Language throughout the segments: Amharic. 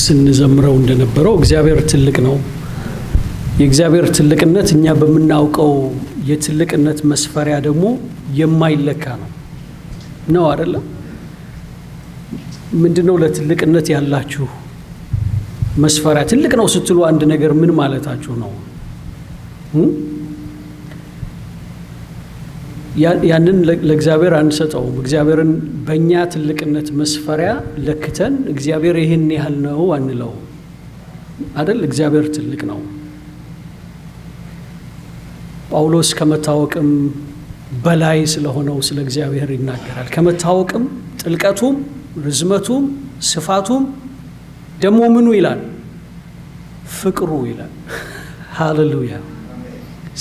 ስንዘምረው እንደነበረው እግዚአብሔር ትልቅ ነው። የእግዚአብሔር ትልቅነት እኛ በመናውቀው የትልቅነት መስፈሪያ ደግሞ የማይለካ ነው አይደለም? ምንድነው ለትልቅነት ያላችሁ መስፈሪያ? ትልቅ ነው ስትሉ አንድ ነገር ምን ማለታችሁ ነው? ያንን ለእግዚአብሔር አንሰጠውም። እግዚአብሔርን በእኛ ትልቅነት መስፈሪያ ለክተን እግዚአብሔር ይህን ያህል ነው አንለው አይደል? እግዚአብሔር ትልቅ ነው። ጳውሎስ ከመታወቅም በላይ ስለሆነው ስለ እግዚአብሔር ይናገራል። ከመታወቅም ጥልቀቱም ርዝመቱም ስፋቱም ደግሞ ምኑ ይላል? ፍቅሩ ይላል። ሃሌሉያ!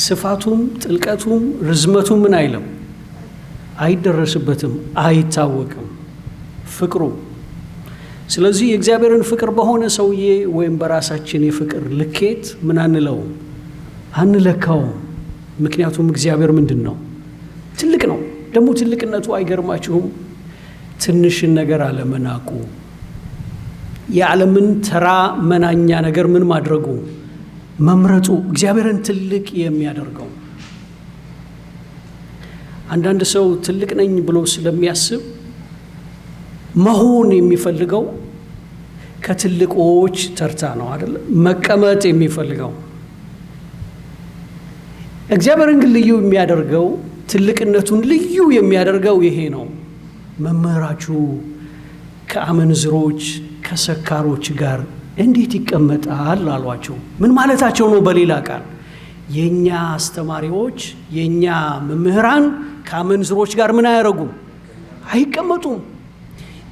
ስፋቱም ጥልቀቱም ርዝመቱም ምን አይልም፣ አይደረስበትም፣ አይታወቅም፣ ፍቅሩ። ስለዚህ የእግዚአብሔርን ፍቅር በሆነ ሰውዬ ወይም በራሳችን የፍቅር ልኬት ምን አንለውም፣ አንለካውም። ምክንያቱም እግዚአብሔር ምንድን ነው? ትልቅ ነው። ደግሞ ትልቅነቱ አይገርማችሁም? ትንሽን ነገር አለመናቁ፣ የዓለምን ተራ መናኛ ነገር ምን ማድረጉ፣ መምረጡ እግዚአብሔርን ትልቅ የሚያደርገው። አንዳንድ ሰው ትልቅ ነኝ ብሎ ስለሚያስብ መሆን የሚፈልገው ከትልቆች ተርታ ነው አይደል? መቀመጥ የሚፈልገው። እግዚአብሔርን ግን ልዩ የሚያደርገው ትልቅነቱን ልዩ የሚያደርገው ይሄ ነው። መምህራችሁ ከአመንዝሮች ከሰካሮች ጋር እንዴት ይቀመጣል አሏቸው። ምን ማለታቸው ነው? በሌላ ቃል የኛ አስተማሪዎች የኛ መምህራን ከአመንዝሮች ጋር ምን አያረጉም? አይቀመጡም።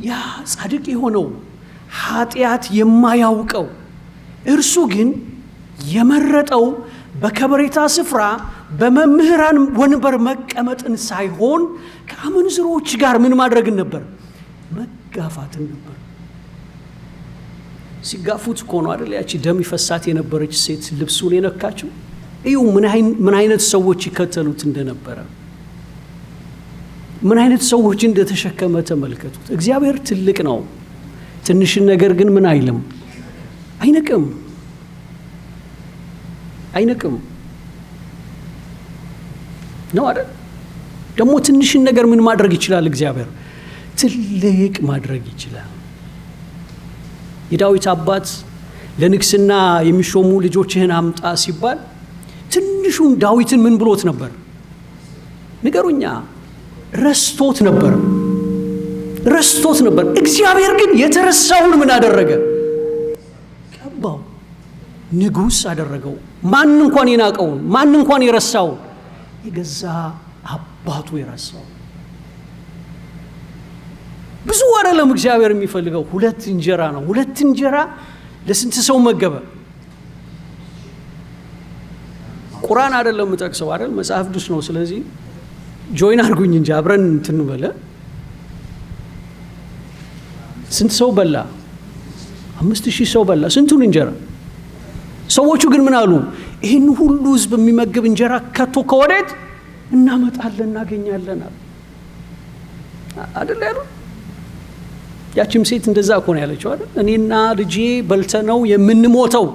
ያ ጻድቅ የሆነው ኃጢአት የማያውቀው እርሱ ግን የመረጠው በከበሬታ ስፍራ በመምህራን ወንበር መቀመጥን ሳይሆን ከአመንዝሮች ጋር ምን ማድረግን ነበር? መጋፋትን ነበር። ሲጋፉት እኮ ነው አይደል? ያቺ ደም ይፈሳት የነበረች ሴት ልብሱን የነካችው። እዩ ምን አይነት ሰዎች ይከተሉት እንደነበረ፣ ምን አይነት ሰዎች እንደተሸከመ ተመልከቱት። እግዚአብሔር ትልቅ ነው። ትንሽን ነገር ግን ምን አይልም፣ አይንቅም፣ አይንቅም ነው አይደል? ደግሞ ትንሽን ነገር ምን ማድረግ ይችላል? እግዚአብሔር ትልቅ ማድረግ ይችላል። የዳዊት አባት ለንግስና የሚሾሙ ልጆችህን አምጣ ሲባል ትንሹን ዳዊትን ምን ብሎት ነበር? ንገሩኛ። ረስቶት ነበር፣ ረስቶት ነበር። እግዚአብሔር ግን የተረሳውን ምን አደረገ? ቀባው፣ ንጉሥ አደረገው። ማን እንኳን የናቀውን፣ ማን እንኳን የረሳውን፣ የገዛ አባቱ የረሳው። ብዙ አይደለም እግዚአብሔር የሚፈልገው፣ 2 እንጀራ ነው። 2 እንጀራ ለስንት ሰው መገበ? ቁርአን አይደለም የምጠቅሰው አይደል? መጽሐፍ ቅዱስ ነው። ስለዚህ ጆይን አድርጉኝ እንጂ አብረን እንትን በለ። ስንት ሰው በላ? 5000 ሰው በላ። ስንቱን እንጀራ? ሰዎቹ ግን ምን አሉ? ይህን ሁሉ ህዝብ የሚመግብ እንጀራ ከቶ ከወዴት እናመጣለን እናገኛለን አይደል ያሉ? ያቺም ሴት እንደዛ እኮ ነው ያለችው አይደል? እኔና ልጄ በልተነው የምንሞተው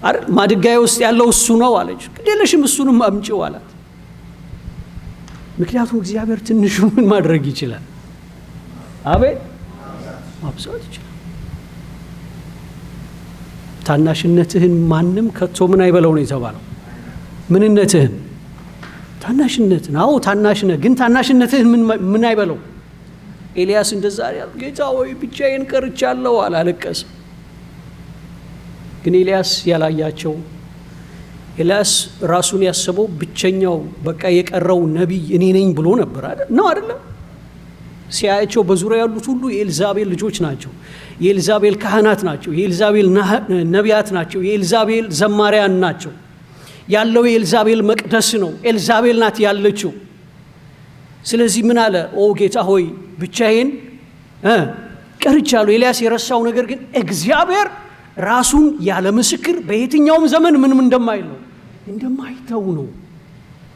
አይደል? ማድጋዬ ውስጥ ያለው እሱ ነው አለች። ግዴለሽም እሱንም አምጪው አላት። ምክንያቱም እግዚአብሔር ትንሹ ምን ማድረግ ይችላል? አቤት ማብዛት ይችላል። ታናሽነትህን ማንም ከቶ ምን አይበለው ነው የተባለው። ምንነትህን? ታናሽነትን። አዎ ታናሽነት ግን ታናሽነትህን ምን አይበለው። ኤልያስ እንደዛ ያለ ጌታ ወይ ብቻዬን ቀርቻለሁ አላለቀሰም። ግን ኤልያስ ያላያቸው፣ ኤልያስ ራሱን ያሰበው ብቸኛው በቃ የቀረው ነቢይ እኔ ነኝ ብሎ ነበር አይደል? ነው አይደለም? ሲያያቸው በዙሪያ ያሉት ሁሉ የኤልዛቤል ልጆች ናቸው፣ የኤልዛቤል ካህናት ናቸው፣ የኤልዛቤል ነቢያት ናቸው፣ የኤልዛቤል ዘማሪያን ናቸው። ያለው የኤልዛቤል መቅደስ ነው፣ ኤልዛቤል ናት ያለችው። ስለዚህ ምን አለ? ኦ ጌታ ሆይ ብቻዬን ቀርቻለሁ። ኤልያስ የረሳው ነገር ግን እግዚአብሔር ራሱን ያለ ምስክር በየትኛውም ዘመን ምንም እንደማይል ነው፣ እንደማይተው ነው።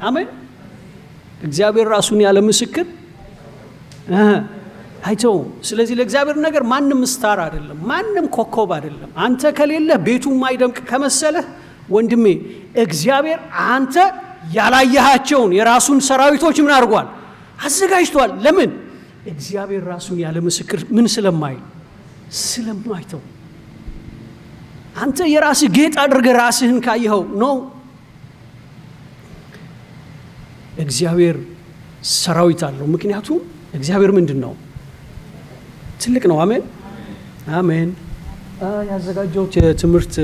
አሜን። እግዚአብሔር ራሱን ያለ ምስክር አይተውም። ስለዚህ ለእግዚአብሔር ነገር ማንም ስታር አይደለም፣ ማንም ኮከብ አይደለም። አንተ ከሌለ ቤቱ ማይደምቅ ከመሰለህ ወንድሜ እግዚአብሔር አንተ ያላየሃቸውን የራሱን ሰራዊቶች ምን አድርጓል? አዘጋጅቷል። ለምን? እግዚአብሔር ራሱን ያለ ምስክር ምን ስለማይተው። አንተ የራስህ ጌጥ አድርገህ ራስህን ካየኸው ነው። እግዚአብሔር ሰራዊት አለው። ምክንያቱም እግዚአብሔር ምንድን ነው? ትልቅ ነው። አሜን አሜን። ያዘጋጀሁት የትምህርት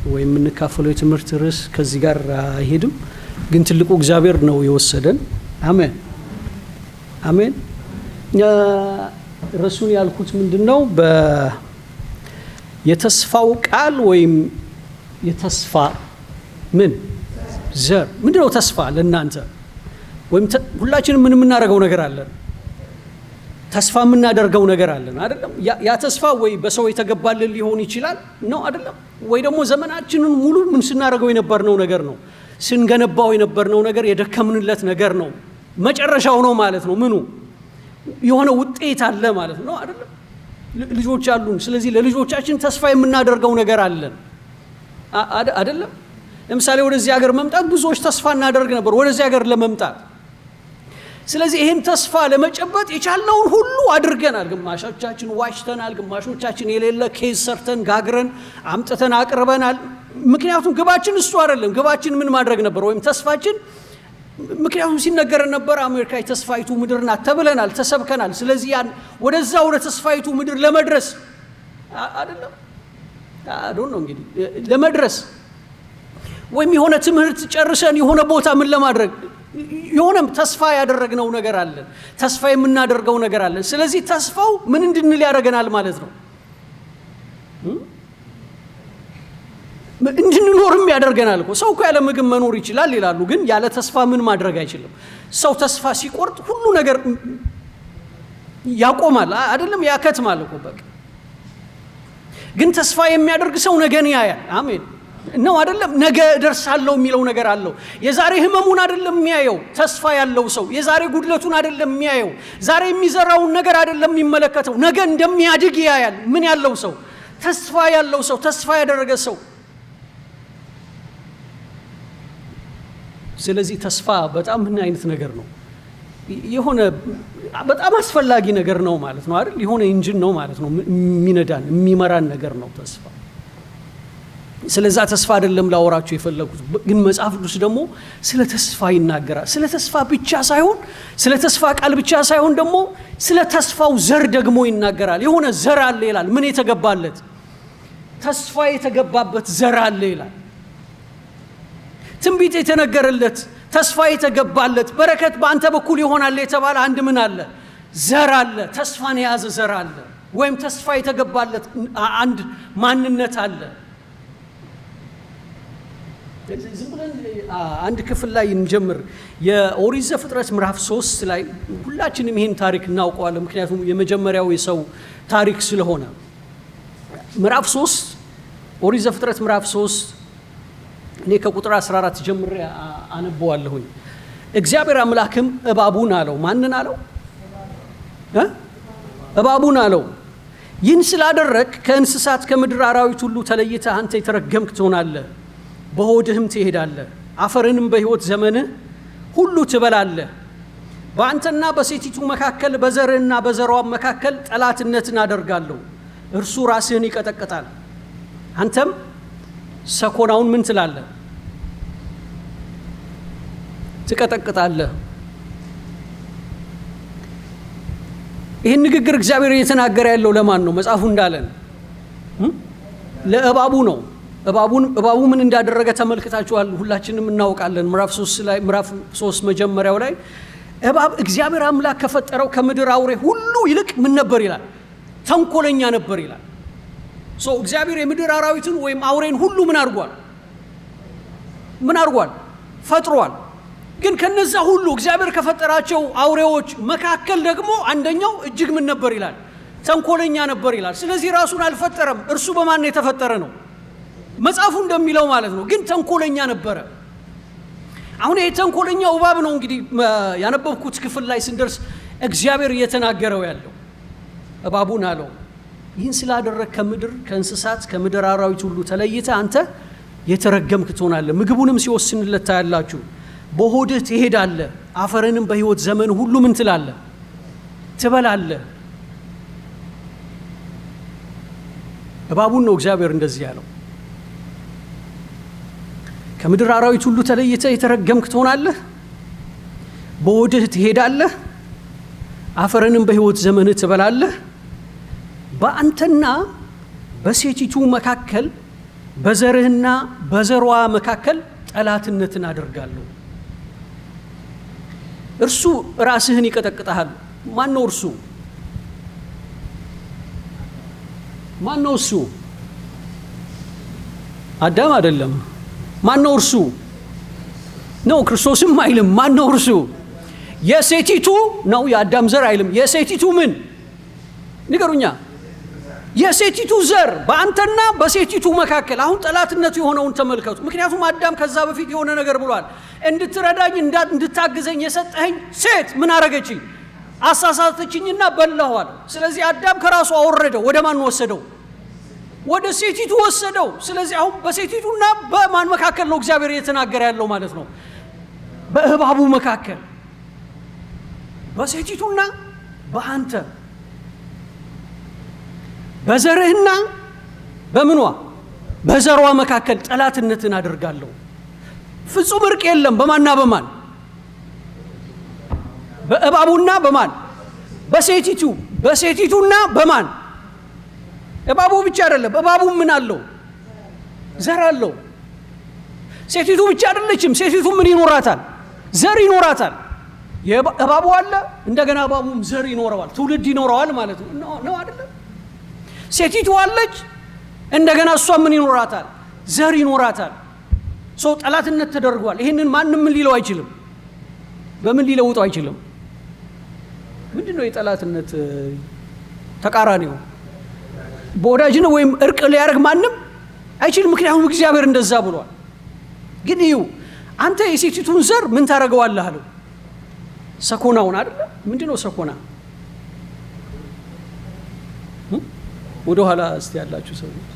ወይም የምንካፈለው የትምህርት ርዕስ ከዚህ ጋር አይሄድም፣ ግን ትልቁ እግዚአብሔር ነው የወሰደን። አሜን አሜን። ርዕሱን ያልኩት ምንድን ነው? የተስፋው ቃል ወይም የተስፋ ምን ዘር ምንድን ነው? ተስፋ ለእናንተ ወይም ሁላችንም ምን የምናደርገው ነገር አለን? ተስፋ የምናደርገው ነገር አለን አይደለም? ያ ተስፋ ወይ በሰው የተገባልን ሊሆን ይችላል ነው አይደለም? ወይ ደግሞ ዘመናችንን ሙሉ ምን ስናደርገው የነበርነው ነገር ነው፣ ስንገነባው የነበርነው ነገር፣ የደከምንለት ነገር ነው። መጨረሻው ነው ማለት ነው። ምኑ የሆነ ውጤት አለ ማለት ነው አይደለም? ልጆች አሉን። ስለዚህ ለልጆቻችን ተስፋ የምናደርገው ነገር አለን አይደለም? ለምሳሌ ወደዚህ ሀገር መምጣት ብዙዎች ተስፋ እናደርግ ነበር ወደዚህ ሀገር ለመምጣት። ስለዚህ ይህን ተስፋ ለመጨበጥ የቻልነውን ሁሉ አድርገናል። ግማሾቻችን ዋሽተናል፣ ግማሾቻችን የሌለ ኬዝ ሰርተን ጋግረን አምጥተን አቅርበናል። ምክንያቱም ግባችን እሱ አይደለም። ግባችን ምን ማድረግ ነበር? ወይም ተስፋችን ምክንያቱም ሲነገረን ነበር አሜሪካ የተስፋይቱ ምድር ናት ተብለናል፣ ተሰብከናል። ስለዚህ ያን ወደዛ ወደ ተስፋይቱ ምድር ለመድረስ አይደለም አዶን ነው እንግዲህ ለመድረስ ወይም የሆነ ትምህርት ጨርሰን የሆነ ቦታ ምን ለማድረግ የሆነ ተስፋ ያደረግነው ነገር አለ፣ ተስፋ የምናደርገው ነገር አለ። ስለዚህ ተስፋው ምን እንድንል ያደርገናል ማለት ነው? እንድንኖርም ያደርገናል እኮ። ሰው እኮ ያለ ምግብ መኖር ይችላል ይላሉ፣ ግን ያለ ተስፋ ምን ማድረግ አይችልም። ሰው ተስፋ ሲቆርጥ ሁሉ ነገር ያቆማል አይደለም? ያከትማል እኮ በቃ። ግን ተስፋ የሚያደርግ ሰው ነገን ያያል። አሜን ነው አይደለም? ነገ ደርሳለሁ የሚለው ነገር አለው። የዛሬ ህመሙን አይደለም የሚያየው። ተስፋ ያለው ሰው የዛሬ ጉድለቱን አይደለም የሚያየው። ዛሬ የሚዘራውን ነገር አይደለም የሚመለከተው። ነገ እንደሚያድግ ያያል። ምን ያለው ሰው? ተስፋ ያለው ሰው፣ ተስፋ ያደረገ ሰው። ስለዚህ ተስፋ በጣም ምን አይነት ነገር ነው? የሆነ በጣም አስፈላጊ ነገር ነው ማለት ነው አይደል? የሆነ ኢንጂን ነው ማለት ነው፣ የሚነዳን የሚመራን ነገር ነው ተስፋ። ስለዛ ተስፋ አይደለም ላወራችሁ የፈለኩት፣ ግን መጽሐፍ ቅዱስ ደግሞ ስለ ተስፋ ይናገራል። ስለ ተስፋ ብቻ ሳይሆን፣ ስለ ተስፋ ቃል ብቻ ሳይሆን ደግሞ ስለ ተስፋው ዘር ደግሞ ይናገራል። የሆነ ዘር አለ ይላል። ምን የተገባለት? ተስፋ የተገባበት ዘር አለ ይላል። ትንቢት የተነገረለት፣ ተስፋ የተገባለት፣ በረከት በአንተ በኩል ይሆናል የተባለ አንድ ምን አለ? ዘር አለ። ተስፋን የያዘ ዘር አለ፣ ወይም ተስፋ የተገባለት አንድ ማንነት አለ። ዝም ብለን አንድ ክፍል ላይ እንጀምር። የኦሪት ዘፍጥረት ምዕራፍ 3 ላይ ሁላችንም ይህን ታሪክ እናውቀዋለን፣ ምክንያቱም የመጀመሪያው የሰው ታሪክ ስለሆነ። ምዕራፍ 3 ኦሪት ዘፍጥረት ምዕራፍ 3 እኔ ከቁጥር 14 ጀምሬ አነበዋለሁኝ። እግዚአብሔር አምላክም እባቡን አለው። ማንን አለው? እባቡን አለው፣ ይህን ስላደረግ ከእንስሳት ከምድር አራዊት ሁሉ ተለይተህ አንተ የተረገምክ ትሆናለህ፣ በሆድህም ትሄዳለህ፣ አፈርንም በሕይወት ዘመንህ ሁሉ ትበላለህ። በአንተና በሴቲቱ መካከል በዘርህና በዘሯም መካከል ጠላትነትን አደርጋለሁ። እርሱ ራስህን ይቀጠቅጣል፣ አንተም ሰኮናውን ምን ትላለህ? ትቀጠቅጣለህ። ይህን ንግግር እግዚአብሔር እየተናገረ ያለው ለማን ነው? መጽሐፉ እንዳለን ለእባቡ ነው። እባቡ ምን እንዳደረገ ተመልክታችኋል፣ ሁላችንም እናውቃለን። ምዕራፍ 3 መጀመሪያው ላይ እባብ እግዚአብሔር አምላክ ከፈጠረው ከምድር አውሬ ሁሉ ይልቅ ምን ነበር ይላል? ተንኮለኛ ነበር ይላል። እግዚአብሔር የምድር አራዊትን ወይም አውሬን ሁሉ ምን አድርጓል? ፈጥሯል። ግን ከነዛ ሁሉ እግዚአብሔር ከፈጠራቸው አውሬዎች መካከል ደግሞ አንደኛው እጅግ ምን ነበር ይላል? ተንኮለኛ ነበር ይላል። ስለዚህ ራሱን አልፈጠረም። እርሱ በማን የተፈጠረ ነው? መጽሐፉ እንደሚለው ማለት ነው። ግን ተንኮለኛ ነበረ። አሁን ይሄ ተንኮለኛው እባብ ነው እንግዲህ ያነበብኩት ክፍል ላይ ስንደርስ እግዚአብሔር እየተናገረው ያለው እባቡን አለው ይህን ስላደረግ ከምድር ከእንስሳት ከምድር አራዊት ሁሉ ተለይተ አንተ የተረገምክ ትሆናለህ። ምግቡንም ሲወስንለት ታያላችሁ። በሆድህ ትሄዳለህ፣ አፈርንም በሕይወት ዘመን ሁሉ ምን ትላለህ? ትበላለህ። እባቡን ነው እግዚአብሔር እንደዚህ ያለው። ከምድር አራዊት ሁሉ ተለይተ የተረገምክ ትሆናለህ፣ በሆድህ ትሄዳለህ፣ አፈርንም በሕይወት ዘመንህ ትበላለህ። በአንተና በሴቲቱ መካከል በዘርህና በዘሯ መካከል ጠላትነትን አደርጋለሁ። እርሱ ራስህን ይቀጠቅጣል። ማን ነው እርሱ? ማን ነው እሱ? አዳም አይደለም። ማን ነው እርሱ? ነው ክርስቶስም አይልም። ማን ነው እርሱ? የሴቲቱ ነው። የአዳም ዘር አይልም። የሴቲቱ ምን ንገሩኛ? የሴቲቱ ዘር በአንተና በሴቲቱ መካከል። አሁን ጠላትነቱ የሆነውን ተመልከቱ። ምክንያቱም አዳም ከዛ በፊት የሆነ ነገር ብሏል። እንድትረዳኝ እንድታግዘኝ የሰጠኸኝ ሴት ምን አረገችኝ? አሳሳተችኝና በላኋል። ስለዚህ አዳም ከራሱ አወረደው። ወደ ማን ወሰደው? ወደ ሴቲቱ ወሰደው። ስለዚህ አሁን በሴቲቱና በማን መካከል ነው እግዚአብሔር እየተናገረ ያለው ማለት ነው? በእባቡ መካከል፣ በሴቲቱና በአንተ፣ በዘርህና በምኗ በዘሯ መካከል ጠላትነትን አደርጋለሁ። ፍጹም እርቅ የለም። በማንና በማን? በእባቡና በማን? በሴቲቱ። በሴቲቱና በማን? እባቡ ብቻ አይደለም። እባቡ ምን አለው? ዘር አለው። ሴቲቱ ብቻ አይደለችም። ሴቲቱ ምን ይኖራታል? ዘር ይኖራታል። እባቡ አለ፣ እንደገና እባቡም ዘር ይኖረዋል፣ ትውልድ ይኖረዋል ማለት ነው አይደለም? ሴቲቱ አለች፣ እንደገና እሷ ምን ይኖራታል? ዘር ይኖራታል። ሰው ጠላትነት ተደርጓል። ይህንን ማንም ምን ሊለው አይችልም። በምን ሊለውጠው አይችልም። ምንድነው የጠላትነት ተቃራኒው? በወዳጅነት ወይም እርቅ ሊያደርግ ማንም አይችልም። ምክንያቱም እግዚአብሔር እንደዛ ብሏል። ግን ይሁ አንተ የሴቲቱን ዘር ምን ታደርገዋለህ አለው? ሰኮናውን አይደለ? ምንድነው ሰኮና? ወደ ኋላ እስቲ ያላችሁ ሰዎች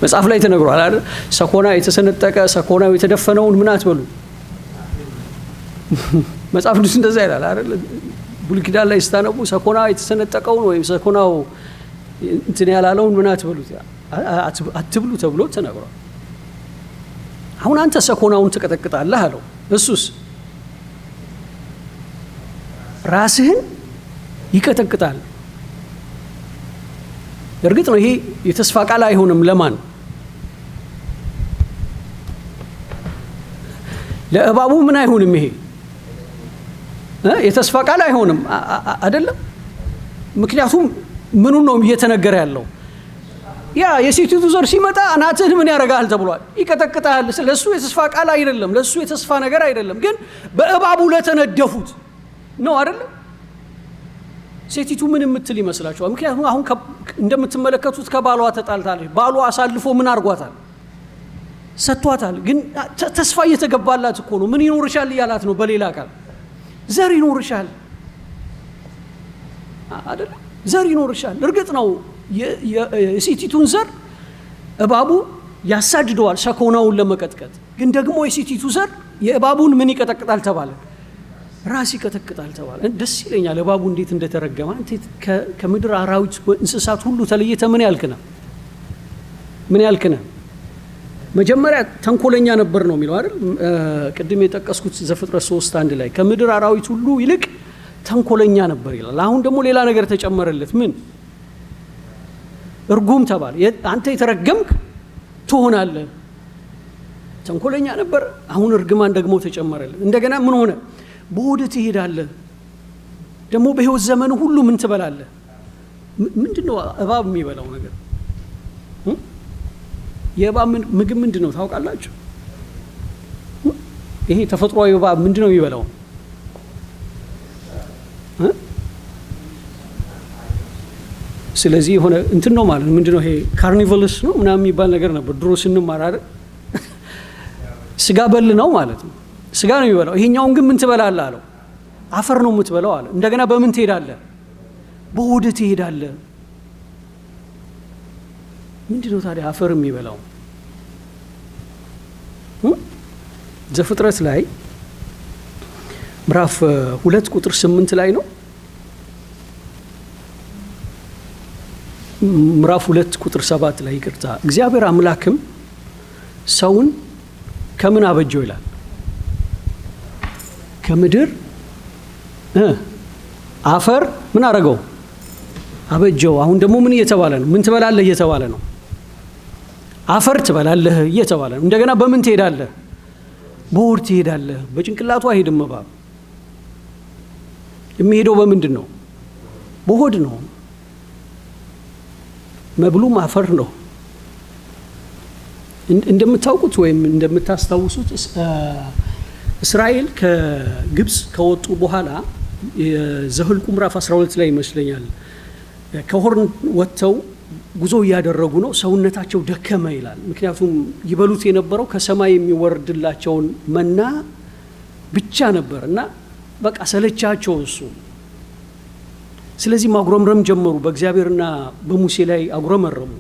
መጽሐፍ ላይ ተነግሯል አይደል? ሰኮና የተሰነጠቀ ሰኮናው የተደፈነውን ምን አትበሉ። መጽሐፍ ቅዱስ እንደዛ ይላል አይደል? ብሉይ ኪዳን ላይ ስታነቡ ሰኮና የተሰነጠቀውን ወይም ሰኮናው እንትን ያላለውን ምን አትበሉት አትብሉ ተብሎ ተነግሯል። አሁን አንተ ሰኮናውን ትቀጠቅጣለህ አለው። እሱስ ራስህን ይቀጠቅጣል። እርግጥ ነው ይሄ የተስፋ ቃል አይሆንም። ለማን? ለእባቡ ምን አይሆንም? ይሄ የተስፋ ቃል አይሆንም አይደለም። ምክንያቱም ምኑን ነው እየተነገረ ያለው? ያ የሴቲቱ ዘር ሲመጣ አናትህን ምን ያደርጋል ተብሏል? ይቀጠቅጣል። ለሱ የተስፋ ቃል አይደለም፣ ለሱ የተስፋ ነገር አይደለም። ግን በእባቡ ለተነደፉት ነው አይደለም። ሴቲቱ ምን የምትል ይመስላችኋል? ምክንያቱም አሁን እንደምትመለከቱት ከባሏ ተጣልታለች። ባሏ አሳልፎ ምን አድርጓታል? ሰጥቷታል። ግን ተስፋ እየተገባላት እኮ ነው። ምን ይኖርሻል እያላት ነው። በሌላ ቃል ዘር ይኖርሻል አይደለም? ዘር ይኖርሻል። እርግጥ ነው የሴቲቱን ዘር እባቡ ያሳድደዋል ሰኮናውን ለመቀጥቀጥ። ግን ደግሞ የሴቲቱ ዘር የእባቡን ምን ይቀጠቅጣል ተባለ? ራስ ይቀጠቅጣል ተባለ። ደስ ይለኛል እባቡ እንዴት እንደተረገመ። አንተ ከምድር አራዊት እንስሳት ሁሉ ተለይተ ምን ያልክነ? ምን ያልክነ? መጀመሪያ ተንኮለኛ ነበር ነው የሚለው አይደል? ቅድም የጠቀስኩት ዘፍጥረት 3:1 ላይ ከምድር አራዊት ሁሉ ይልቅ ተንኮለኛ ነበር ይላል። አሁን ደግሞ ሌላ ነገር ተጨመረለት። ምን? እርጉም ተባለ። አንተ የተረገምክ ትሆናለህ። ተንኮለኛ ነበር፣ አሁን እርግማን ደግሞ ተጨመረለት። እንደገና ምን ሆነ? በሆድህ ትሄዳለህ፣ ደግሞ በሕይወት ዘመን ሁሉ ምን ትበላለህ? ምንድነው እባብ የሚበላው ነገር? የእባብ ምግብ ምንድነው ታውቃላችሁ? ይሄ ተፈጥሯዊ እባብ ምንድነው የሚበላው? ስለዚህ የሆነ እንትን ነው ማለት ምንድነው? ይሄ ካርኒቨልስ ነው ምናምን የሚባል ነገር ነበር ድሮ ስንማር አይደል? ስጋ በል ነው ማለት ነው። ስጋ ነው የሚበላው። ይሄኛውን ግን ምን ትበላለህ አለው። አፈር ነው የምትበላው አለ። እንደገና በምን ትሄዳለህ? በሆድህ ትሄዳለህ። ምንድነው ታዲያ አፈር የሚበላው? ዘፍጥረት ላይ ምዕራፍ 2 ቁጥር 8 ላይ ነው። ምዕራፍ 2 ቁጥር 7 ላይ ይቅርታ። እግዚአብሔር አምላክም ሰውን ከምን አበጀው ይላል? ከምድር አፈር ምን አረገው? አበጀው። አሁን ደግሞ ምን እየተባለ ነው? ምን ትበላለህ እየተባለ ነው። አፈር ትበላለህ እየተባለ ነው። እንደገና በምን ትሄዳለህ? በሆድ ትሄዳለህ። በጭንቅላቱ አይሄድም እባብ። የሚሄደው በምንድን ነው? በሆድ ነው። መብሉም አፈር ነው። እንደምታውቁት ወይም እንደምታስታውሱት እስራኤል ከግብፅ ከወጡ በኋላ የዘኍልቍ ምዕራፍ 12 ላይ ይመስለኛል ከሆርን ወጥተው ጉዞ እያደረጉ ነው። ሰውነታቸው ደከመ ይላል። ምክንያቱም ይበሉት የነበረው ከሰማይ የሚወርድላቸውን መና ብቻ ነበር እና በቃ ሰለቻቸው እሱ። ስለዚህ ማጉረምረም ጀመሩ። በእግዚአብሔርና በሙሴ ላይ አጉረመረሙ።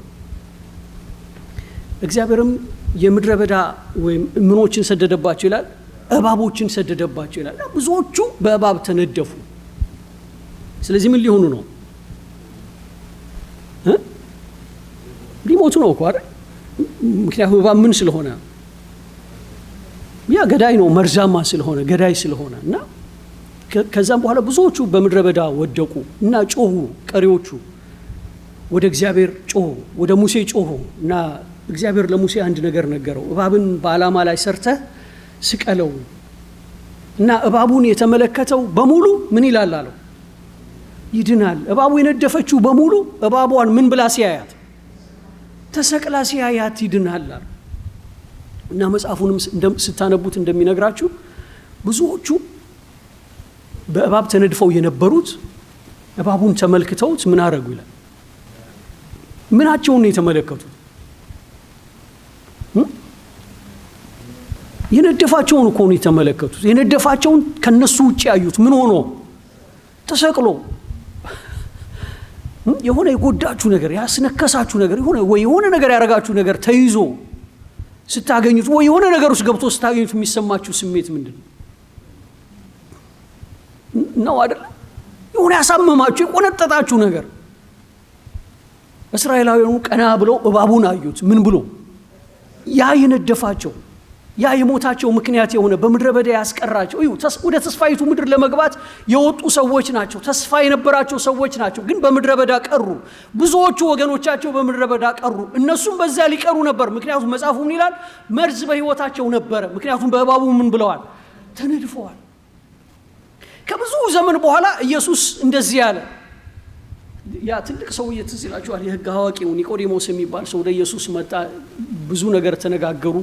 እግዚአብሔርም የምድረ በዳ ወይም ምኖችን ሰደደባቸው ይላል፣ እባቦችን ሰደደባቸው ይላል። ብዙዎቹ በእባብ ተነደፉ። ስለዚህ ምን ሊሆኑ ነው? ሊሞቱ ነው እኮ አይደል? ምክንያቱም እባብ ምን ስለሆነ? ያ ገዳይ ነው፣ መርዛማ ስለሆነ ገዳይ ስለሆነ እና ከዛም በኋላ ብዙዎቹ በምድረ በዳ ወደቁ እና ጮሁ። ቀሪዎቹ ወደ እግዚአብሔር ጮሁ፣ ወደ ሙሴ ጮሁ እና እግዚአብሔር ለሙሴ አንድ ነገር ነገረው። እባብን በዓላማ ላይ ሰርተህ ስቀለው እና እባቡን የተመለከተው በሙሉ ምን ይላል አለው? ይድናል። እባቡ የነደፈችው በሙሉ እባቧን ምን ብላ ሲያያት? ተሰቅላ ሲያያት ይድናል አለ እና መጽሐፉንም ስታነቡት እንደሚነግራችሁ ብዙዎቹ በእባብ ተነድፈው የነበሩት እባቡን ተመልክተውት ምን አረጉ ይላል? ምናቸውን የተመለከቱት? የነደፋቸውን እኮ ነው የተመለከቱት። የነደፋቸውን ከነሱ ውጭ ያዩት ምን ሆኖ? ተሰቅሎ። የሆነ የጎዳችሁ ነገር፣ ያስነከሳችሁ ነገር፣ የሆነ ነገር ያረጋችሁ ነገር ተይዞ ስታገኙት ወይ የሆነ ነገር ውስጥ ገብቶ ስታገኙት የሚሰማችሁ ስሜት ምንድን ነው? አይደል? የሆነ ያሳመማችሁ የቆነጠጣችሁ ነገር። እስራኤላውያኑ ቀና ብለው እባቡን አዩት። ምን ብሎ? ያ የነደፋቸው ያ የሞታቸው ምክንያት የሆነ በምድረ በዳ ያስቀራቸው ወደ ተስፋይቱ ምድር ለመግባት የወጡ ሰዎች ናቸው። ተስፋ የነበራቸው ሰዎች ናቸው። ግን በምድረ በዳ ቀሩ። ብዙዎቹ ወገኖቻቸው በምድረ በዳ ቀሩ። እነሱም በዛ ሊቀሩ ነበር። ምክንያቱም መጽሐፉ ምን ይላል? መርዝ በሕይወታቸው ነበረ። ምክንያቱም በእባቡ ምን ብለዋል? ተነድፈዋል። ከብዙ ዘመን በኋላ ኢየሱስ እንደዚህ ያለ ያ ትልቅ ሰውዬ ትዝ ይላችኋል? የሕግ አዋቂው ኒቆዲሞስ የሚባል ሰው ወደ ኢየሱስ መጣ። ብዙ ነገር ተነጋገሩ።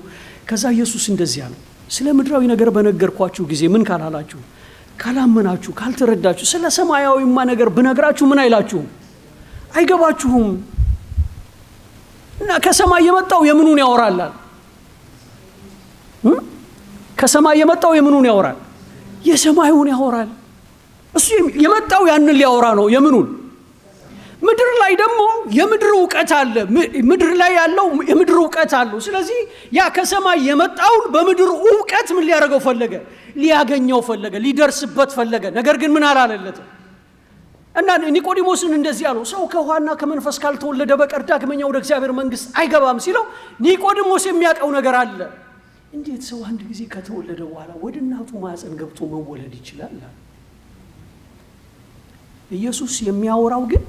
ከዛ ኢየሱስ እንደዚህ አለው፣ ስለ ምድራዊ ነገር በነገርኳችሁ ጊዜ ምን ካላላችሁ፣ ካላመናችሁ፣ ካልተረዳችሁ፣ ስለ ሰማያዊማ ነገር ብነግራችሁ ምን አይላችሁም? አይገባችሁም። እና ከሰማይ የመጣው የምኑን ያወራላል? ከሰማይ የመጣው የምኑን ያወራል? የሰማዩን ያወራል። እሱ የመጣው ያንን ሊያወራ ነው። የምኑን? ምድር ላይ ደግሞ የምድር ዕውቀት አለ። ምድር ላይ ያለው የምድር ዕውቀት አለው። ስለዚህ ያ ከሰማይ የመጣውን በምድር ዕውቀት ምን ሊያደርገው ፈለገ? ሊያገኘው ፈለገ፣ ሊደርስበት ፈለገ። ነገር ግን ምን አላለለትም። እና ኒቆዲሞስን እንደዚህ አለው፣ ሰው ከውሃና ከመንፈስ ካልተወለደ በቀር ዳግመኛ ወደ እግዚአብሔር መንግሥት አይገባም ሲለው፣ ኒቆዲሞስ የሚያውቀው ነገር አለ። እንዴት ሰው አንድ ጊዜ ከተወለደ በኋላ ወደ እናቱ ማህፀን ገብቶ መወለድ ይችላል? ኢየሱስ የሚያወራው ግን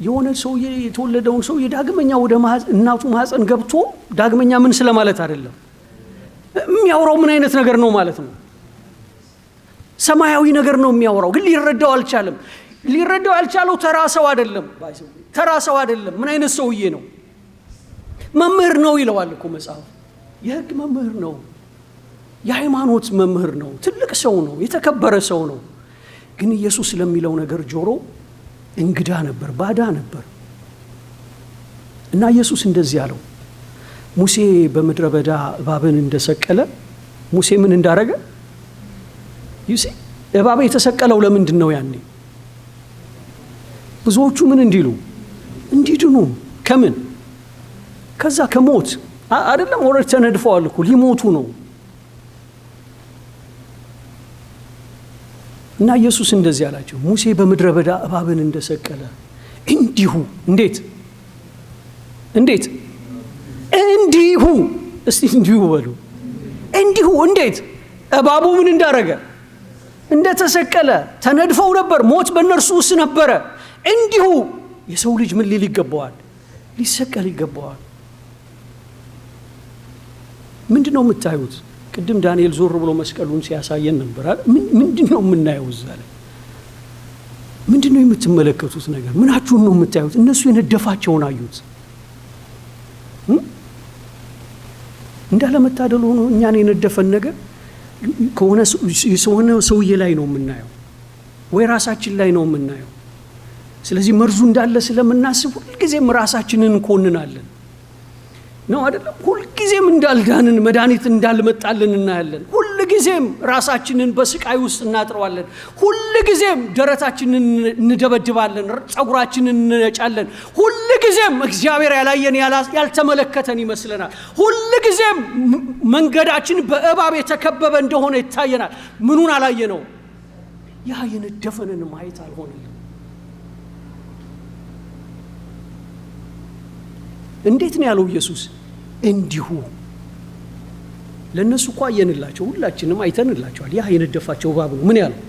የሆነ ሰውዬ የተወለደውን ሰውዬ ዳግመኛ ወደ እናቱ ማህፀን ገብቶ ዳግመኛ ምን ስለማለት አይደለም። የሚያወራው ምን አይነት ነገር ነው ማለት ነው? ሰማያዊ ነገር ነው የሚያወራው። ግን ሊረዳው አልቻለም። ሊረዳው ያልቻለው ተራ ሰው አይደለም። ተራ ሰው አይደለም። ምን አይነት ሰውዬ ነው? መምህር ነው ይለዋል እኮ መጽሐፍ። የሕግ መምህር ነው፣ የሃይማኖት መምህር ነው፣ ትልቅ ሰው ነው፣ የተከበረ ሰው ነው። ግን ኢየሱስ ለሚለው ነገር ጆሮ እንግዳ ነበር፣ ባዳ ነበር። እና ኢየሱስ እንደዚህ አለው፣ ሙሴ በምድረ በዳ እባብን እንደሰቀለ ሙሴ ምን እንዳረገ ይሲ እባብ የተሰቀለው ለምንድን ነው? ያኔ ብዙዎቹ ምን እንዲሉ እንዲድኑ ከምን ከዛ ከሞት አይደለም ወረድ ተነድፈዋል እኮ ሊሞቱ ነው። እና ኢየሱስ እንደዚህ አላቸው፣ ሙሴ በምድረ በዳ እባብን እንደሰቀለ እንዲሁ እንዴት እንዲሁ እስቲ እንዲሁ በሉ እንዲሁ እንዴት እባቡ ምን እንዳረገ እንደተሰቀለ ተነድፈው ነበር፣ ሞት በእነርሱ ውስጥ ነበረ። እንዲሁ የሰው ልጅ ምን ሊል ይገባዋል? ሊሰቀል ይገባዋል። ምንድነው የምታዩት? ቅድም ዳንኤል ዞር ብሎ መስቀሉን ሲያሳየን ነበር አይደል? ምንድነው የምናየው እዛ ላይ? ምንድነው የምትመለከቱት ነገር? ምናችሁን ነው የምታዩት? እነሱ የነደፋቸውን አዩት። እንዳለመታደል ሆኖ እኛን የነደፈን ነገር ከሆነ ሰውዬ ላይ ነው የምናየው ወይ ራሳችን ላይ ነው የምናየው። ስለዚህ መርዙ እንዳለ ስለምናስብ ሁልጊዜም ራሳችንን እንኮንናለን ነው አይደለም? ሁልጊዜም እንዳልዳንን መድኃኒት እንዳልመጣልን እናያለን። ሁልጊዜም ራሳችንን በስቃይ ውስጥ እናጥረዋለን። ሁልጊዜም ደረታችንን እንደበድባለን፣ ጸጉራችንን እንነጫለን። ሁልጊዜም እግዚአብሔር ያላየን ያልተመለከተን ይመስለናል። ሁልጊዜም መንገዳችን በእባብ የተከበበ እንደሆነ ይታየናል። ምኑን አላየ ነው? ያ የነደፈንን ማየት አልሆነልን። እንዴት ነው ያለው ኢየሱስ? እንዲሁ ለነሱ እኮ አየንላቸው፣ ሁላችንም አይተንላቸዋል። ያ የነደፋቸው እባብ ነው ምን ያለው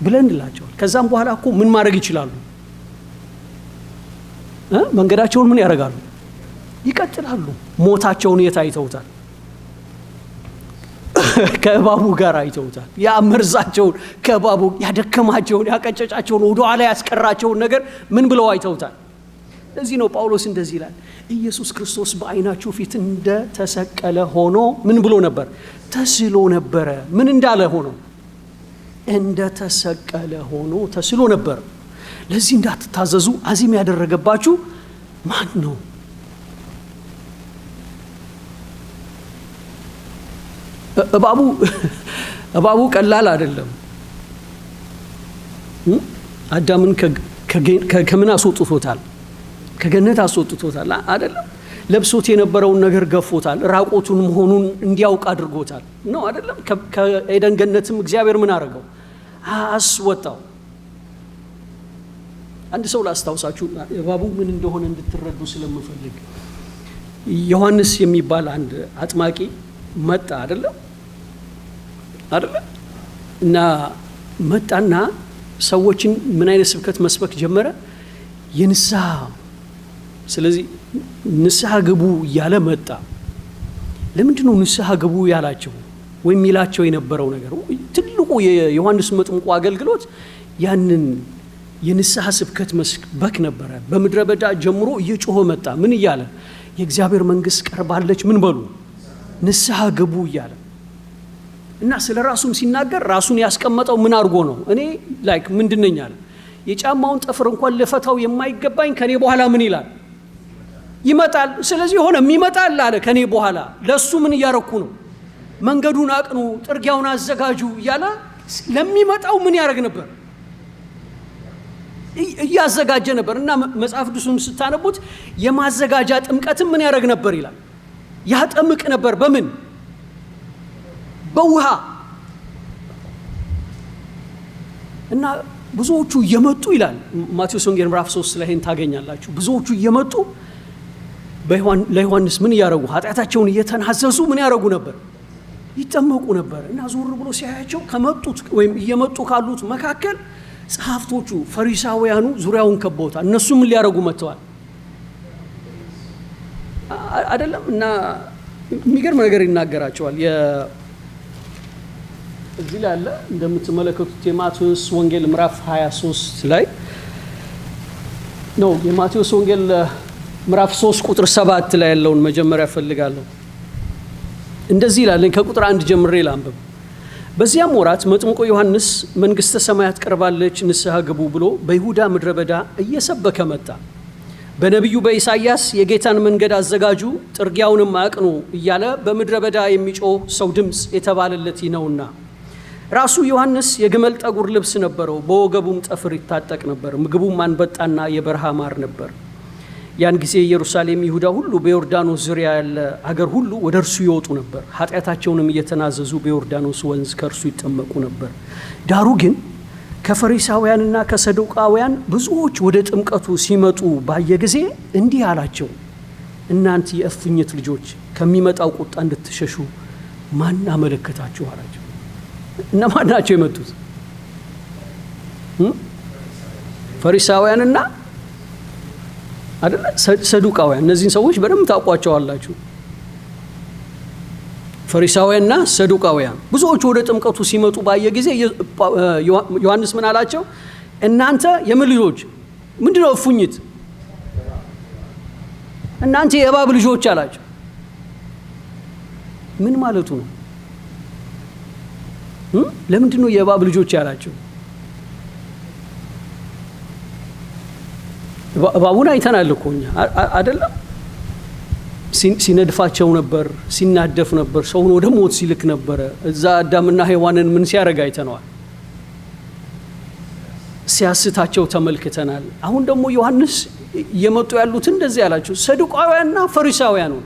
ብለንላቸዋል። ከዛም በኋላ እኮ ምን ማድረግ ይችላሉ? መንገዳቸውን ምን ያደርጋሉ? ይቀጥላሉ። ሞታቸውን የት አይተውታል? ከእባቡ ጋር አይተውታል። ያ መርዛቸውን ከእባቡ ያደከማቸውን ያቀጨጫቸውን ወደ ኋላ ያስቀራቸውን ነገር ምን ብለው አይተውታል? ለዚህ ነው ጳውሎስ እንደዚህ ይላል፣ ኢየሱስ ክርስቶስ በዓይናችሁ ፊት እንደ ተሰቀለ ሆኖ ምን ብሎ ነበር? ተስሎ ነበረ። ምን እንዳለ ሆኖ? እንደ ተሰቀለ ሆኖ ተስሎ ነበር። ለዚህ እንዳትታዘዙ አዚም ያደረገባችሁ ማን ነው? እባቡ ቀላል አይደለም። አዳምን ከምን አስወጥቶታል? ከገነት አስወጥቶታል አይደለም? ለብሶት የነበረውን ነገር ገፎታል። ራቆቱን መሆኑን እንዲያውቅ አድርጎታል ነው አይደለም? ከኤደን ገነትም እግዚአብሔር ምን አደረገው? አስወጣው። አንድ ሰው ላስታውሳችሁ፣ እባቡ ምን እንደሆነ እንድትረዱ ስለምፈልግ። ዮሐንስ የሚባል አንድ አጥማቂ መጣ አይደለም? እና መጣና ሰዎችን ምን አይነት ስብከት መስበክ ጀመረ? የንስሐ ስለዚህ ንስሐ ግቡ እያለ መጣ። ለምንድን ነው ንስሐ ግቡ ያላቸው ወይም ይላቸው የነበረው ነገር? ትልቁ የዮሐንስ መጥምቁ አገልግሎት ያንን የንስሐ ስብከት መስበክ ነበረ። በምድረ በዳ ጀምሮ እየጮኸ መጣ። ምን እያለ? የእግዚአብሔር መንግሥት ቀርባለች፣ ምን በሉ ንስሐ ግቡ እያለ እና ስለ ራሱም ሲናገር ራሱን ያስቀመጠው ምን አድርጎ ነው? እኔ ላይክ ምንድን ነኝ አለ። የጫማውን ጠፍር እንኳን ልፈታው የማይገባኝ ከኔ በኋላ ምን ይላል? ይመጣል። ስለዚህ ሆነ የሚመጣል አለ ከኔ በኋላ። ለሱ ምን እያረኩ ነው? መንገዱን አቅኑ፣ ጥርጊያውን አዘጋጁ እያለ ለሚመጣው ምን ያደርግ ነበር? እያዘጋጀ ነበር። እና መጽሐፍ ቅዱስን ስታነቡት የማዘጋጃ ጥምቀትም ምን ያደርግ ነበር ይላል? ያጠምቅ ነበር። በምን? በውሃ። እና ብዙዎቹ እየመጡ ይላል ማቴዎስ ወንጌል ምዕራፍ 3 ላይ ታገኛላችሁ። ብዙዎቹ እየመጡ ለዮሐንስ ምን እያደረጉ? ኃጢአታቸውን እየተናዘዙ ምን ያደረጉ ነበር? ይጠመቁ ነበር። እና ዞር ብሎ ሲያያቸው ከመጡት ወይም እየመጡ ካሉት መካከል ጸሐፍቶቹ ፈሪሳውያኑ ዙሪያውን ከበውታል። እነሱ ምን ሊያደርጉ መጥተዋል አይደለም? እና የሚገርም ነገር ይናገራቸዋል። እዚህ ላይ አለ እንደምትመለከቱት የማቴዎስ ወንጌል ምዕራፍ 23 ላይ ነው። የማቴዎስ ወንጌል ምዕራፍ 3 ቁጥር 7 ላይ ያለውን መጀመሪያ ፈልጋለሁ። እንደዚህ ይላል። ከቁጥር 1 ጀምሬ ላንብብ። በዚያም ወራት መጥምቁ ዮሐንስ መንግሥተ ሰማያት ቀርባለች፣ ንስሐ ግቡ ብሎ በይሁዳ ምድረ በዳ እየሰበከ መጣ። በነቢዩ በኢሳይያስ የጌታን መንገድ አዘጋጁ ጥርጊያውንም አቅኑ እያለ በምድረ በዳ የሚጮህ ሰው ድምፅ የተባለለት ነውና። ራሱ ዮሐንስ የግመል ጠጉር ልብስ ነበረው፣ በወገቡም ጠፍር ይታጠቅ ነበር፣ ምግቡም አንበጣና የበረሃ ማር ነበር። ያን ጊዜ ኢየሩሳሌም፣ ይሁዳ ሁሉ፣ በዮርዳኖስ ዙሪያ ያለ አገር ሁሉ ወደ እርሱ ይወጡ ነበር፣ ኃጢአታቸውንም እየተናዘዙ በዮርዳኖስ ወንዝ ከእርሱ ይጠመቁ ነበር። ዳሩ ግን ከፈሪሳውያንና ከሰዱቃውያን ብዙዎች ወደ ጥምቀቱ ሲመጡ ባየ ጊዜ እንዲህ አላቸው፣ እናንተ የእፉኝት ልጆች ከሚመጣው ቁጣ እንድትሸሹ ማን አመለከታችሁ አላቸው። እነማን ናቸው የመጡት? ፈሪሳውያንና አይደለ ሰዱቃውያን። እነዚህን ሰዎች በደንብ ታውቋቸዋላችሁ። ፈሪሳውያንና ሰዱቃውያን ብዙዎች ወደ ጥምቀቱ ሲመጡ ባየ ጊዜ ዮሐንስ ምን አላቸው? እናንተ የምን ልጆች? ምንድነው እፉኝት? እናንተ የእባብ ልጆች አላቸው። ምን ማለቱ ነው? ለምንድነው የእባብ ልጆች ያላቸው? እባቡን አይተናል እኮ እኛ አይደለም? ሲነድፋቸው ነበር፣ ሲናደፍ ነበር፣ ሰውን ወደ ሞት ሲልክ ነበረ። እዛ አዳምና ሔዋንን ምን ሲያደርግ አይተነዋል። ሲያስታቸው ተመልክተናል። አሁን ደግሞ ዮሐንስ እየመጡ ያሉት እንደዚህ ያላቸው ሰዱቃውያንና ፈሪሳውያን ነው።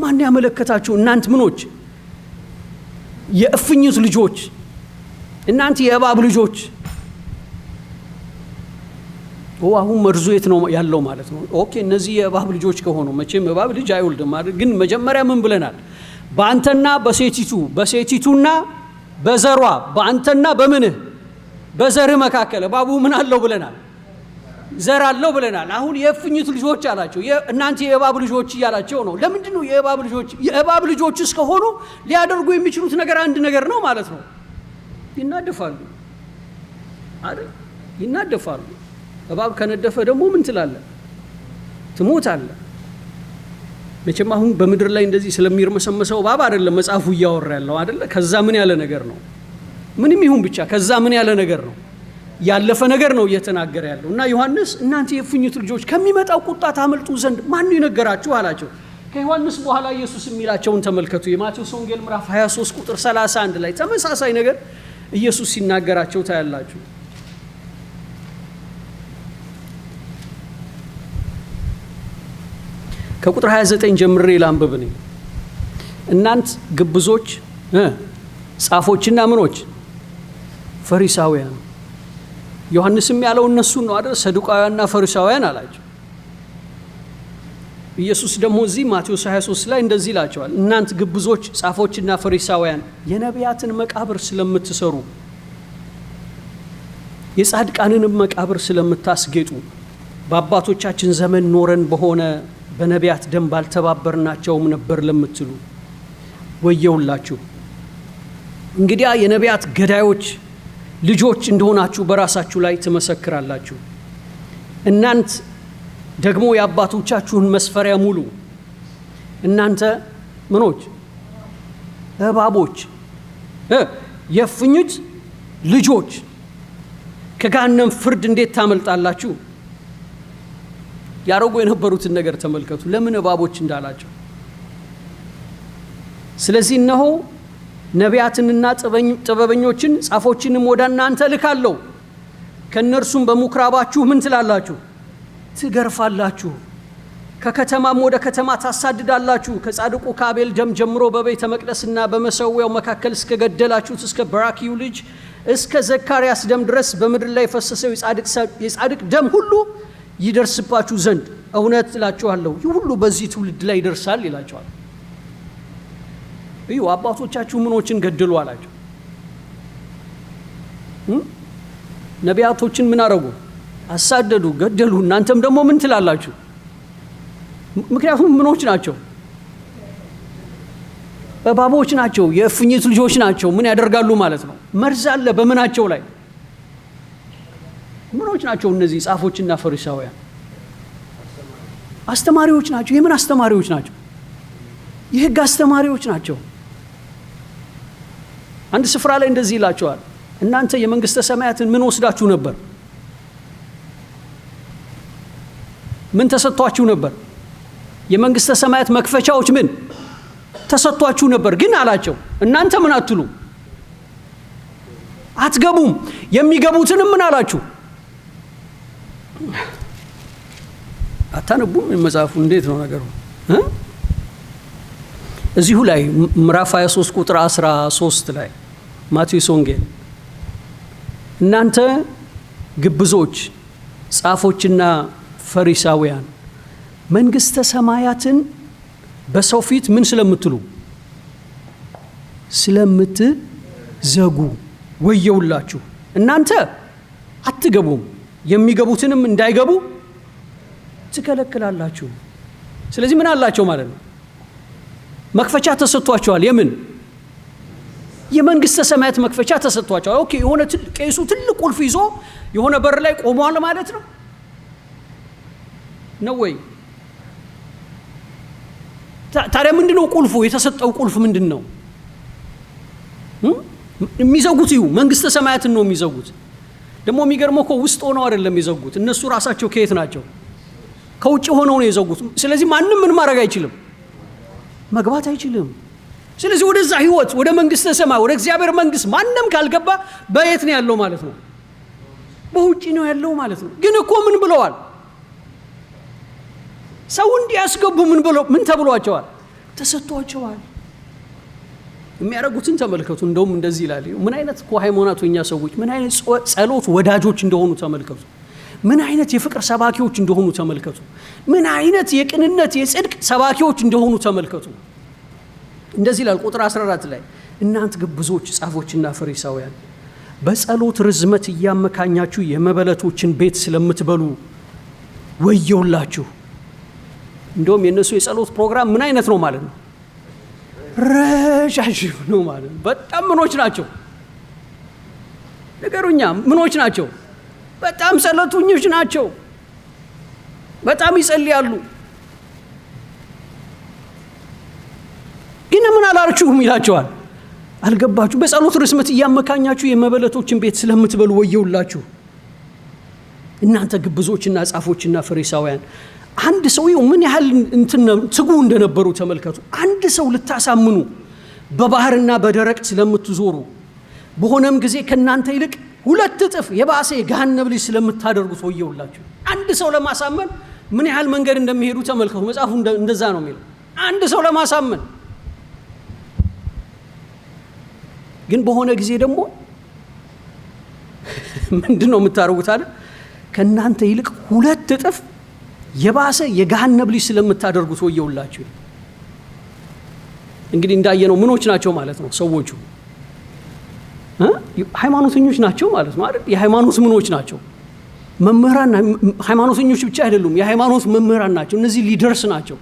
ማን ያመለከታችሁ? እናንተ ምኖች? የእፉኝት ልጆች፣ እናንተ የእባብ ልጆች። አሁን መርዙ የት ነው ያለው ማለት ነው? ኦኬ፣ እነዚህ የእባብ ልጆች ከሆኑ መቼም እባብ ልጅ አይወልድም አይደል? ግን መጀመሪያ ምን ብለናል? በአንተና በሴቲቱና በዘሯ፣ በአንተና በምንህ በዘርህ መካከል እባቡ ምን አለው ብለናል? ዘር አለው ብለናል። አሁን የእፉኝት ልጆች አላቸው። እናንተ የእባብ ልጆች እያላቸው ነው። ለምንድን ነው የእባብ ልጆች? የእባብ ልጆች እስከሆኑ ሊያደርጉ የሚችሉት ነገር አንድ ነገር ነው ማለት ነው። ይናደፋሉ አይደል? ይናደፋሉ። እባብ ከነደፈ ደግሞ ምን ትላለህ? ትሞታለህ። መቼም አሁን በምድር ላይ እንደዚህ ስለሚርመሰመሰው እባብ አይደለም መጽሐፉ እያወራ ያለው አይደለ? ከዛ ምን ያለ ነገር ነው? ምንም ይሁን ብቻ ከዛ ምን ያለ ነገር ነው? ያለፈ ነገር ነው እየተናገረ ያለው። እና ዮሐንስ እናንተ የእፉኝት ልጆች ከሚመጣው ቁጣ ታመልጡ ዘንድ ማን ነው የነገራችሁ አላቸው። ከዮሐንስ በኋላ ኢየሱስ የሚላቸውን ተመልከቱ። የማቴዎስ ወንጌል ምዕራፍ 23 ቁጥር 31 ላይ ተመሳሳይ ነገር ኢየሱስ ሲናገራቸው ታያላችሁ። ከቁጥር 29 ጀምሬ ላንብብ ነኝ። እናንተ ግብዞች ጻፎችና ምኖች ፈሪሳውያን። ዮሐንስም ያለው እነሱን ነው አይደል? ሰዱቃውያንና ፈሪሳውያን አላቸው። ኢየሱስ ደግሞ እዚህ ማቴዎስ 23 ላይ እንደዚህ ይላቸዋል፣ እናንተ ግብዞች ጻፎችና ፈሪሳውያን የነቢያትን መቃብር ስለምትሰሩ የጻድቃንንም መቃብር ስለምታስጌጡ በአባቶቻችን ዘመን ኖረን በሆነ በነቢያት ደም ባልተባበርናቸውም ነበር ለምትሉ ወየውላችሁ። እንግዲያ የነቢያት ገዳዮች ልጆች እንደሆናችሁ በራሳችሁ ላይ ትመሰክራላችሁ። እናንተ ደግሞ የአባቶቻችሁን መስፈሪያ ሙሉ። እናንተ ምኖች? እባቦች፣ የእፉኝት ልጆች ከገሃነም ፍርድ እንዴት ታመልጣላችሁ? ያረጉ የነበሩትን ነገር ተመልከቱ። ለምን እባቦች እንዳላቸው። ስለዚህ እነሆ ነቢያትንና ጥበበኞችን ጻፎችንም ወደ እናንተ ልካለሁ። ከእነርሱም በምኩራባችሁ ምን ትላላችሁ? ትገርፋላችሁ። ከከተማም ወደ ከተማ ታሳድዳላችሁ። ከጻድቁ ከአቤል ደም ጀምሮ በቤተ መቅደስና በመሠዊያው መካከል እስከ ገደላችሁት እስከ በራኪዩ ልጅ እስከ ዘካርያስ ደም ድረስ በምድር ላይ የፈሰሰው የጻድቅ ደም ሁሉ ይደርስባችሁ ዘንድ እውነት እላችኋለሁ ይህ ሁሉ በዚህ ትውልድ ላይ ይደርሳል ይላቸዋል። እዩ አባቶቻችሁ ምኖችን ገደሉ አላቸው። ነቢያቶችን ምን አረጉ? አሳደዱ፣ ገደሉ። እናንተም ደግሞ ምን ትላላችሁ? ምክንያቱም ምኖች ናቸው? እባቦች ናቸው፣ የእፉኝት ልጆች ናቸው። ምን ያደርጋሉ ማለት ነው? መርዝ አለ በምናቸው ላይ። ምኖች ናቸው እነዚህ ጻፎችና ፈሪሳውያን? አስተማሪዎች ናቸው። የምን አስተማሪዎች ናቸው? የሕግ አስተማሪዎች ናቸው። አንድ ስፍራ ላይ እንደዚህ ይላቸዋል፣ እናንተ የመንግስተ ሰማያትን ምን ወስዳችሁ ነበር? ምን ተሰጥቷችሁ ነበር? የመንግስተ ሰማያት መክፈቻዎች ምን ተሰጥቷችሁ ነበር። ግን አላቸው እናንተ ምን አትሉ አትገቡም። የሚገቡትንም ምን አላችሁ? አታነቡም? መጽሐፉ እንዴት ነው ነገሩ? እዚሁ ላይ ምዕራፍ 23 ቁጥር 13 ላይ ማቴዎስ ወንጌል እናንተ ግብዞች ጻፎችና ፈሪሳውያን መንግስተ ሰማያትን በሰው ፊት ምን ስለምትሉ ስለምትዘጉ ወየውላችሁ። እናንተ አትገቡም፣ የሚገቡትንም እንዳይገቡ ትከለክላላችሁ። ስለዚህ ምን አላቸው ማለት ነው? መክፈቻ ተሰጥቷቸዋል። የምን የመንግስተ ሰማያት መክፈቻ ተሰጥቷቸዋል። ኦኬ፣ የሆነ ቄሱ ትልቅ ቁልፍ ይዞ የሆነ በር ላይ ቆሟል ማለት ነው ነው ወይ? ታዲያ ምንድነው ቁልፉ? የተሰጠው ቁልፍ ምንድነው? የሚዘጉት ይሁ መንግስተ ሰማያትን ነው የሚዘጉት። ደግሞ የሚገርመው እኮ ውስጥ ሆነው አይደለም የሚዘጉት። እነሱ ራሳቸው ከየት ናቸው? ከውጭ ሆነው ነው የዘጉት። ስለዚህ ማንም ምን ማድረግ አይችልም፣ መግባት አይችልም። ስለዚህ ወደዛ ህይወት፣ ወደ መንግስተ ሰማይ፣ ወደ እግዚአብሔር መንግስት ማንም ካልገባ በየት ነው ያለው ማለት ነው? በውጭ ነው ያለው ማለት ነው። ግን እኮ ምን ብለዋል? ሰው እንዲያስገቡ ምን ተብሏቸዋል? ተሰጥቷቸዋል። የሚያደርጉትን ተመልከቱ። እንደውም እንደዚህ ይላል። ምን አይነት እኮ ሃይማኖተኛ ሰዎች፣ ምን አይነት ጸሎት ወዳጆች እንደሆኑ ተመልከቱ። ምን አይነት የፍቅር ሰባኪዎች እንደሆኑ ተመልከቱ። ምን አይነት የቅንነት የጽድቅ ሰባኪዎች እንደሆኑ ተመልከቱ። እንደዚህ ይላል ቁጥር 14 ላይ እናንተ ግብዞች ጻፎችና ፈሪሳውያን በጸሎት ርዝመት እያመካኛችሁ የመበለቶችን ቤት ስለምትበሉ ወየውላችሁ። እንደውም የነሱ የጸሎት ፕሮግራም ምን አይነት ነው ማለት ነው? ረዣዥም ነው ማለት ነው። በጣም ምኖች ናቸው? ነገሩኛ ምኖች ናቸው? በጣም ጸሎተኞች ናቸው። በጣም ይጸልያሉ። ግን ምን አላርችሁም ይላቸዋል። አልገባችሁ? በጸሎት ርዝመት እያመካኛችሁ የመበለቶችን ቤት ስለምትበሉ ወየውላችሁ እናንተ ግብዞችና ጻፎችና ፈሪሳውያን። አንድ ሰው ምን ያህል ትጉ እንደነበሩ ተመልከቱ። አንድ ሰው ልታሳምኑ በባህርና በደረቅ ስለምትዞሩ በሆነም ጊዜ ከናንተ ይልቅ 2 እጥፍ የባሰ የገሃነም ልጅ ስለምታደርጉት ወየውላችሁ። አንድ ሰው ለማሳመን ምን ያህል መንገድ እንደሚሄዱ ተመልከቱ። መጽሐፉ እንደዛ ነው የሚለው። አንድ ሰው ለማሳመን ግን በሆነ ጊዜ ደግሞ ምንድነው የምታደርጉት አለ? ከናንተ ይልቅ 2 እጥፍ የባሰ የገሃነም ልጅ ስለምታደርጉት ወየውላችሁ። እንግዲህ እንዳየነው ምኖች ናቸው ማለት ነው ሰዎቹ? ሃይማኖተኞች ናቸው ማለት ነው አይደል? የሃይማኖት ምኖች ናቸው? መምህራን። ሃይማኖተኞች ብቻ አይደሉም፣ የሃይማኖት መምህራን ናቸው። እነዚህ ሊደርስ ናቸው።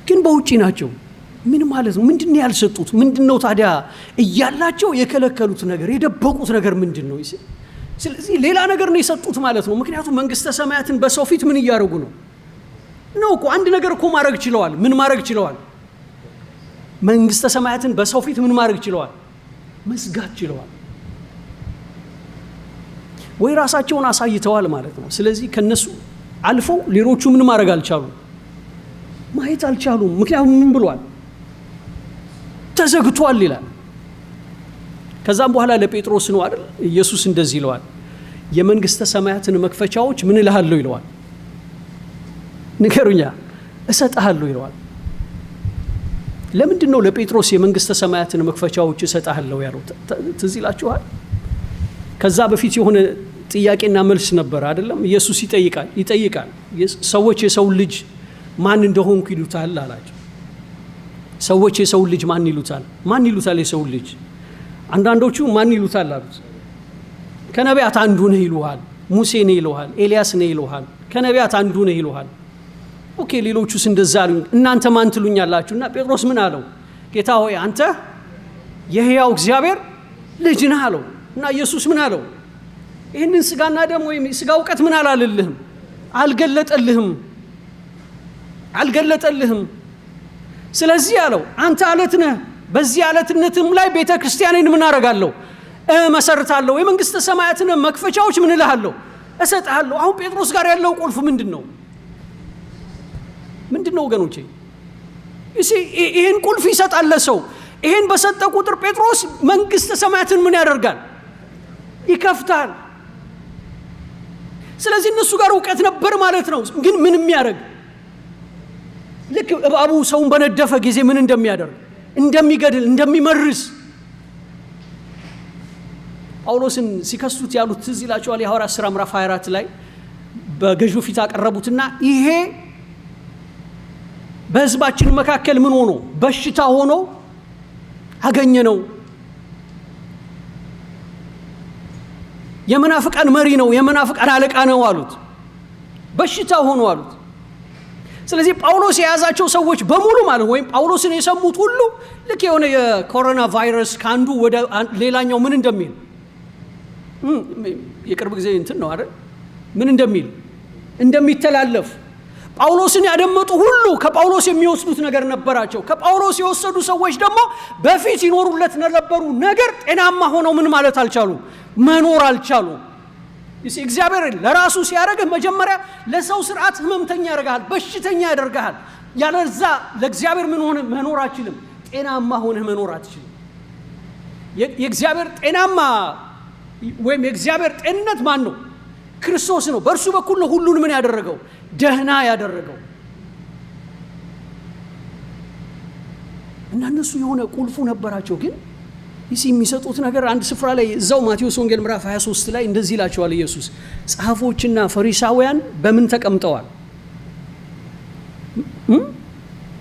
ግን በውጪ ናቸው። ምን ማለት ነው? ምንድነው ያልሰጡት? ምንድነው ታዲያ እያላቸው የከለከሉት ነገር፣ የደበቁት ነገር ምንድነው? ስለዚህ ሌላ ነገር ነው የሰጡት ማለት ነው። ምክንያቱም መንግስተ ሰማያትን በሰው ፊት ምን እያደረጉ ነው እኮ አንድ ነገር እኮ ማድረግ ችለዋል። ምን ማድረግ ችለዋል? መንግስተ ሰማያትን በሰው ፊት ምን ማድረግ ችለዋል? መዝጋት ችለዋል። ወይ ራሳቸውን አሳይተዋል ማለት ነው። ስለዚህ ከነሱ አልፈው ሌሎቹ ምን ማድረግ አልቻሉም፣ ማየት አልቻሉም። ምክንያቱም ምን ብሏል? ተዘግቷል ይላል። ከዛም በኋላ ለጴጥሮስ ነው አይደል ኢየሱስ እንደዚህ ይለዋል፣ የመንግስተ ሰማያትን መክፈቻዎች ምን እልሃለሁ ይለዋል፣ ንገሩኛ እሰጥሃለሁ ይለዋል። ለምንድን ነው ለጴጥሮስ የመንግስተ ሰማያትን መክፈቻዎች እሰጥሃለሁ ያለው? ትዝ ይላችኋል? ከዛ በፊት የሆነ ጥያቄና መልስ ነበር አይደለም? ኢየሱስ ይጠይቃል ሰዎች የሰው ልጅ ማን እንደሆንኩ ይሉታል አላቸው። ሰዎች የሰው ልጅ ማን ይሉታል የሰው ልጅ? አንዳንዶቹ ማን ይሉታል አሉት? ከነቢያት አንዱ ነህ ይሉሃል፣ ሙሴ ነህ ይሉሃል፣ ኤልያስ ነህ ይሉሃል፣ ከነቢያት አንዱ ነህ ይሉሃል። ኦኬ፣ ሌሎቹስ እንደዛ አሉኝ፣ እናንተ ማን ትሉኛላችሁ? እና ጴጥሮስ ምን አለው? ጌታ ሆይ አንተ የሕያው እግዚአብሔር ልጅ ነህ አለው። እና ኢየሱስ ምን አለው? ይህንን ስጋና ደም ወይም ስጋ እውቀት ምን አላለልህም፣ አልገለጠልህም። ስለዚህ አለው አንተ አለት ነህ፣ በዚህ አለትነትም ላይ ቤተ ክርስቲያንን ምን አደርጋለሁ? እመሰርታለሁ። የመንግስተ ሰማያትን መክፈቻዎች ምን እልሃለሁ? እሰጥሃለሁ። አሁን ጴጥሮስ ጋር ያለው ቁልፍ ምንድን ነው? ምንድን ነው ወገኖቼ? ይህን ቁልፍ ይሰጣል ለሰው። ይህን በሰጠ ቁጥር ጴጥሮስ መንግሥተ ሰማያትን ምን ያደርጋል? ይከፍታል። ስለዚህ እነሱ ጋር እውቀት ነበር ማለት ነው። ግን ምን የሚያደርግ ልክ እባቡ ሰውን በነደፈ ጊዜ ምን እንደሚያደርግ፣ እንደሚገድል፣ እንደሚመርስ ጳውሎስን ሲከሱት ያሉት ትዝ ይላቸዋል። የሐዋርያት ሥራ ምዕራፍ 24 ላይ በገዢው ፊት አቀረቡትና ይሄ በሕዝባችን መካከል ምን ሆኖ በሽታ ሆኖ አገኘ ነው፣ የመናፍቃን መሪ ነው፣ የመናፍቃን አለቃ ነው አሉት። በሽታ ሆኖ አሉት። ስለዚህ ጳውሎስ የያዛቸው ሰዎች በሙሉ ማለት ወይም ጳውሎስን የሰሙት ሁሉ ልክ የሆነ የኮሮና ቫይረስ ካንዱ ወደ ሌላኛው ምን እንደሚል የቅርብ ጊዜ እንትን ነው አይደል? ምን እንደሚል እንደሚተላለፍ ጳውሎስን ያደመጡ ሁሉ ከጳውሎስ የሚወስዱት ነገር ነበራቸው። ከጳውሎስ የወሰዱ ሰዎች ደግሞ በፊት ይኖሩለት ለነበሩ ነገር ጤናማ ሆነው ምን ማለት አልቻሉ፣ መኖር አልቻሉ። እግዚአብሔር ለራሱ ሲያደርግህ መጀመሪያ ለሰው ስርዓት ህመምተኛ ያደርግሃል፣ በሽተኛ ያደርግሃል። ያለዛ ለእግዚአብሔር ምን ሆነ መኖር አትችልም፣ ጤናማ ሆነህ መኖር አትችልም። የእግዚአብሔር ጤናማ ወይም የእግዚአብሔር ጤንነት ማን ነው? ክርስቶስ ነው። በእርሱ በኩል ነው ሁሉን ምን ያደረገው? ደህና ያደረገው። እና እነሱ የሆነ ቁልፉ ነበራቸው። ግን የሚሰጡት ነገር አንድ ስፍራ ላይ እዛው ማቴዎስ ወንጌል ምዕራፍ 23 ላይ እንደዚህ ይላቸዋል ኢየሱስ፣ ጸሐፎችና ፈሪሳውያን በምን ተቀምጠዋል?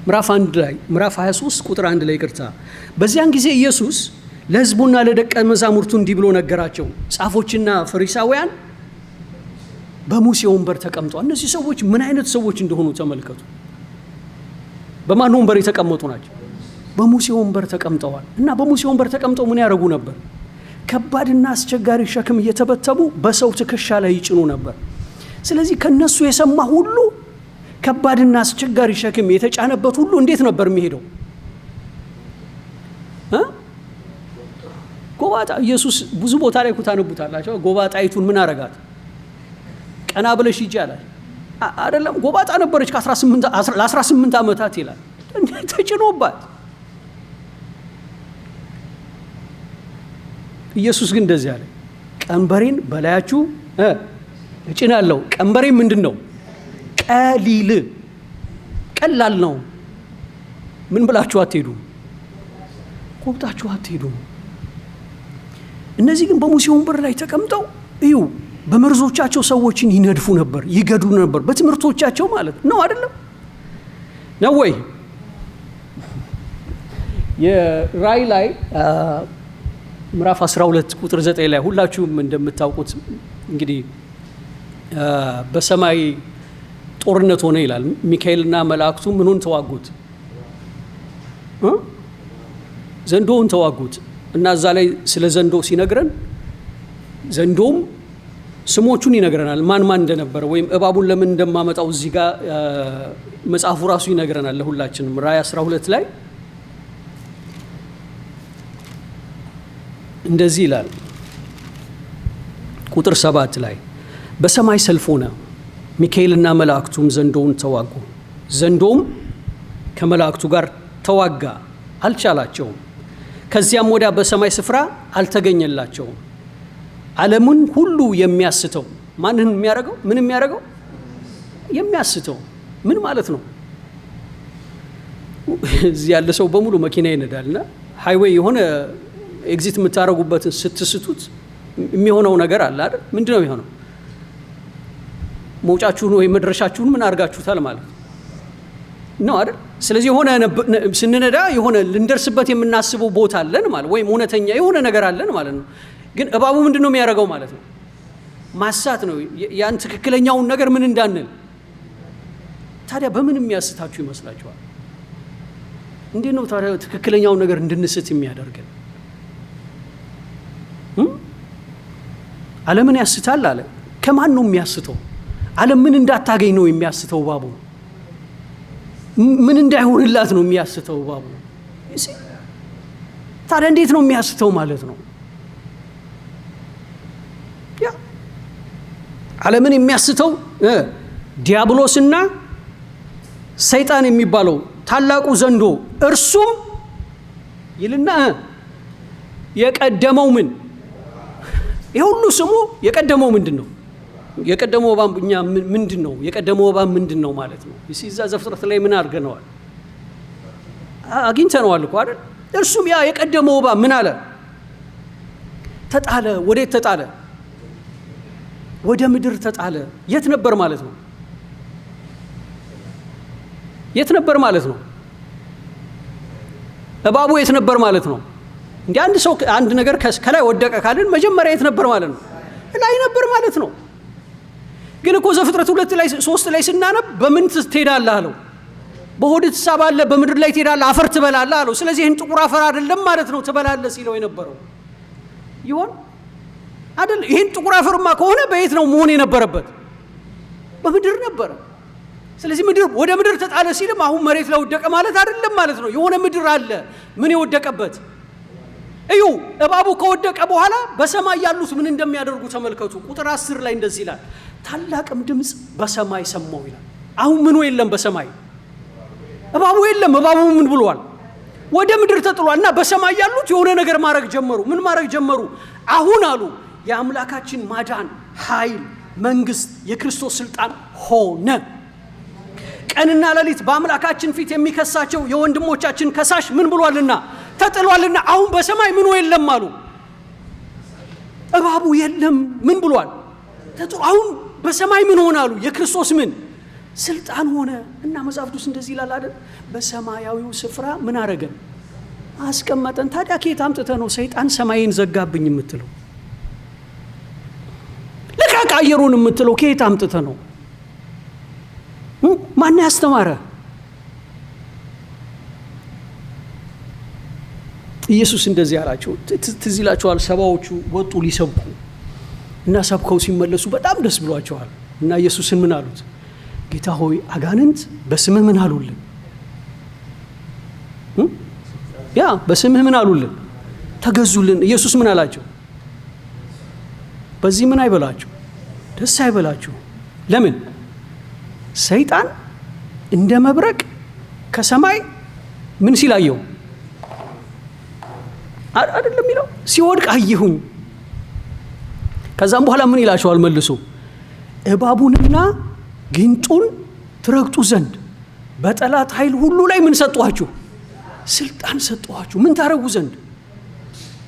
ምዕራፍ 1 ላይ ምዕራፍ 23 ቁጥር 1 ላይ ይቅርታ። በዚያን ጊዜ ኢየሱስ ለሕዝቡና ለደቀ መዛሙርቱ እንዲህ ብሎ ነገራቸው፣ ጸሐፎችና ፈሪሳውያን በሙሴ ወንበር ተቀምጠዋል። እነዚህ ሰዎች ምን አይነት ሰዎች እንደሆኑ ተመልከቱ። በማን ወንበር የተቀመጡ ናቸው? በሙሴ ወንበር ተቀምጠዋል። እና በሙሴ ወንበር ተቀምጠው ምን ያደርጉ ነበር? ከባድና አስቸጋሪ ሸክም እየተበተቡ በሰው ትከሻ ላይ ይጭኑ ነበር። ስለዚህ ከነሱ የሰማ ሁሉ ከባድና አስቸጋሪ ሸክም የተጫነበት ሁሉ እንዴት ነበር የሚሄደው? ጎባጣ። ኢየሱስ ብዙ ቦታ ላይ ኩታነቡታላቸው። ጎባጣይቱን ምን አረጋት? ቀና ብለሽ ሂጂ አላት። አይደለም ጎባጣ ነበረች ለ18 ዓመታት ይላል ተጭኖባት። ኢየሱስ ግን እንደዚህ አለ፣ ቀንበሬን በላያችሁ እጭናለሁ። ቀንበሬ ምንድን ነው? ቀሊል፣ ቀላል ነው። ምን ብላችሁ አትሄዱም? ቆብጣችሁ አትሄዱም። እነዚህ ግን በሙሴ ወንበር ላይ ተቀምጠው እዩ፣ በመርዞቻቸው ሰዎችን ይነድፉ ነበር፣ ይገዱ ነበር። በትምህርቶቻቸው ማለት ነው። አይደለም ነው ወይ? የራእይ ላይ ምዕራፍ 12 ቁጥር 9 ላይ ሁላችሁም እንደምታውቁት እንግዲህ በሰማይ ጦርነት ሆነ ይላል። ሚካኤልና መላእክቱ ምኑን ተዋጉት? ዘንዶውን ተዋጉት። እና እዛ ላይ ስለ ዘንዶ ሲነግረን ዘንዶም ስሞቹን ይነግረናል፣ ማን ማን እንደነበረ ወይም እባቡን ለምን እንደማመጣው እዚህ ጋር መጽሐፉ ራሱ ይነግረናል ለሁላችንም። ራእይ 12 ላይ እንደዚህ ይላል ቁጥር 7 ላይ በሰማይ ሰልፍ ሆነ፣ ሚካኤልና መላእክቱም ዘንዶውን ተዋጉ። ዘንዶም ከመላእክቱ ጋር ተዋጋ፣ አልቻላቸውም። ከዚያም ወዲያ በሰማይ ስፍራ አልተገኘላቸውም። ዓለሙን ሁሉ የሚያስተው ማንን የሚያደርገው? ምን የሚያደርገው? የሚያስተው። ምን ማለት ነው? እዚህ ያለ ሰው በሙሉ መኪና ይነዳልና ሃይዌይ የሆነ ኤግዚት የምታደርጉበትን ስትስቱት የሚሆነው ነገር አለ አይደል? ምንድነው የሚሆነው? መውጫችሁን ወይ መድረሻችሁን ምን አድርጋችሁታል ማለት ነው አይደል? ስለዚህ የሆነ ስንነዳ የሆነ ልንደርስበት የምናስበው ቦታ አለን ማለት ወይም እውነተኛ የሆነ ነገር አለን ማለት ነው። ግን እባቡ ምንድነው የሚያደርገው ማለት ነው? ማሳት ነው። ያን ትክክለኛውን ነገር ምን እንዳንል። ታዲያ በምን የሚያስታችሁ ይመስላችኋል? እንዴት ነው ታዲያ ትክክለኛውን ነገር እንድንስት የሚያደርገን? ዓለምን ያስታል አለ። ከማን ነው የሚያስተው? ዓለም ምን እንዳታገኝ ነው የሚያስተው እባቡ። ምን እንዳይሆንላት ነው የሚያስተው እባቡ። ታዲያ እንዴት ነው የሚያስተው ማለት ነው? ዓለምን የሚያስተው ዲያብሎስና ሰይጣን የሚባለው ታላቁ ዘንዶ እርሱም ይልና የቀደመው ምን የሁሉ ስሙ የቀደመው ምንድነው? የቀደመው እባብ እኛ ምንድነው? የቀደመው እባብ ምንድነው ማለት ነው? እዛ ዘፍጥረት ላይ ምን አድርገነዋል? አግኝተነዋል እኮ አይደል? እርሱም ያ የቀደመው እባብ ምን አለ? ተጣለ። ወዴት ተጣለ? ወደ ምድር ተጣለ። የት ነበር ማለት ነው? የት ነበር ማለት ነው? እባቡ የት ነበር ማለት ነው? እንዴ አንድ ሰው አንድ ነገር ከላይ ወደቀ ካልን መጀመሪያ የት ነበር ማለት ነው? ላይ ነበር ማለት ነው። ግን እኮ ዘፍጥረት 2 ላይ 3 ላይ ስናነብ በምን ትሄዳለህ አለው? በሆድ ትሳባለህ፣ በምድር ላይ ትሄዳለህ፣ አፈር ትበላለህ አለው። ስለዚህ ይህን ጥቁር አፈር አይደለም ማለት ነው ትበላለህ ሲለው የነበረው ይሆን አይደል? ይህን ጥቁር አፈርማ ከሆነ በየት ነው መሆን የነበረበት? በምድር ነበረ። ስለዚህ ምድር ወደ ምድር ተጣለ ሲልም አሁን መሬት ላይ ወደቀ ማለት አይደለም ማለት ነው። የሆነ ምድር አለ ምን የወደቀበት። እዩ እባቡ ከወደቀ በኋላ በሰማይ ያሉት ምን እንደሚያደርጉ ተመልከቱ። ቁጥር 10 ላይ እንደዚህ ይላል፣ ታላቅም ድምፅ በሰማይ ሰማው ይላል። አሁን ምኑ የለም በሰማይ? እባቡ የለም። እባቡ ምን ብሏል? ወደ ምድር ተጥሏል። እና በሰማይ ያሉት የሆነ ነገር ማድረግ ጀመሩ። ምን ማድረግ ጀመሩ? አሁን አሉ የአምላካችን ማዳን ኃይል፣ መንግስት፣ የክርስቶስ ስልጣን ሆነ። ቀንና ሌሊት በአምላካችን ፊት የሚከሳቸው የወንድሞቻችን ከሳሽ ምን ብሏልና ተጥሏልና አሁን በሰማይ ምኑ የለም አሉ። እባቡ የለም። ምን ብሏል? አሁን በሰማይ ምን ሆነ አሉ? የክርስቶስ ምን ስልጣን ሆነ። እና መጽሐፍ ቅዱስ እንደዚህ ይላል አይደል? በሰማያዊው ስፍራ ምን አረገን? አስቀመጠን። ታዲያ ከየት አምጥተህ ነው ሰይጣን ሰማይን ዘጋብኝ የምትለው? ልቀቅ አየሩን የምትለው ከየት አምጥተህ ነው? ማን ያስተማረ? ኢየሱስ እንደዚህ አላቸው። ትዝ ይላችኋል፣ ሰባዎቹ ወጡ ሊሰብኩ እና ሰብከው ሲመለሱ በጣም ደስ ብሏቸዋል። እና ኢየሱስን ምን አሉት? ጌታ ሆይ አጋንንት በስምህ ምን አሉልን? ያ በስምህ ምን አሉልን? ተገዙልን። ኢየሱስ ምን አላቸው? በዚህ ምን አይበላችሁ፣ ደስ አይበላችሁ። ለምን? ሰይጣን እንደ መብረቅ ከሰማይ ምን ሲላየው አይደለም የሚለው ሲወድቅ አየሁኝ። ከዛም በኋላ ምን ይላቸዋል መልሶ? እባቡንና ጊንጡን ትረግጡ ዘንድ በጠላት ኃይል ሁሉ ላይ ምን ሰጧችሁ? ስልጣን ሰጧችሁ። ምን ታረጉ ዘንድ?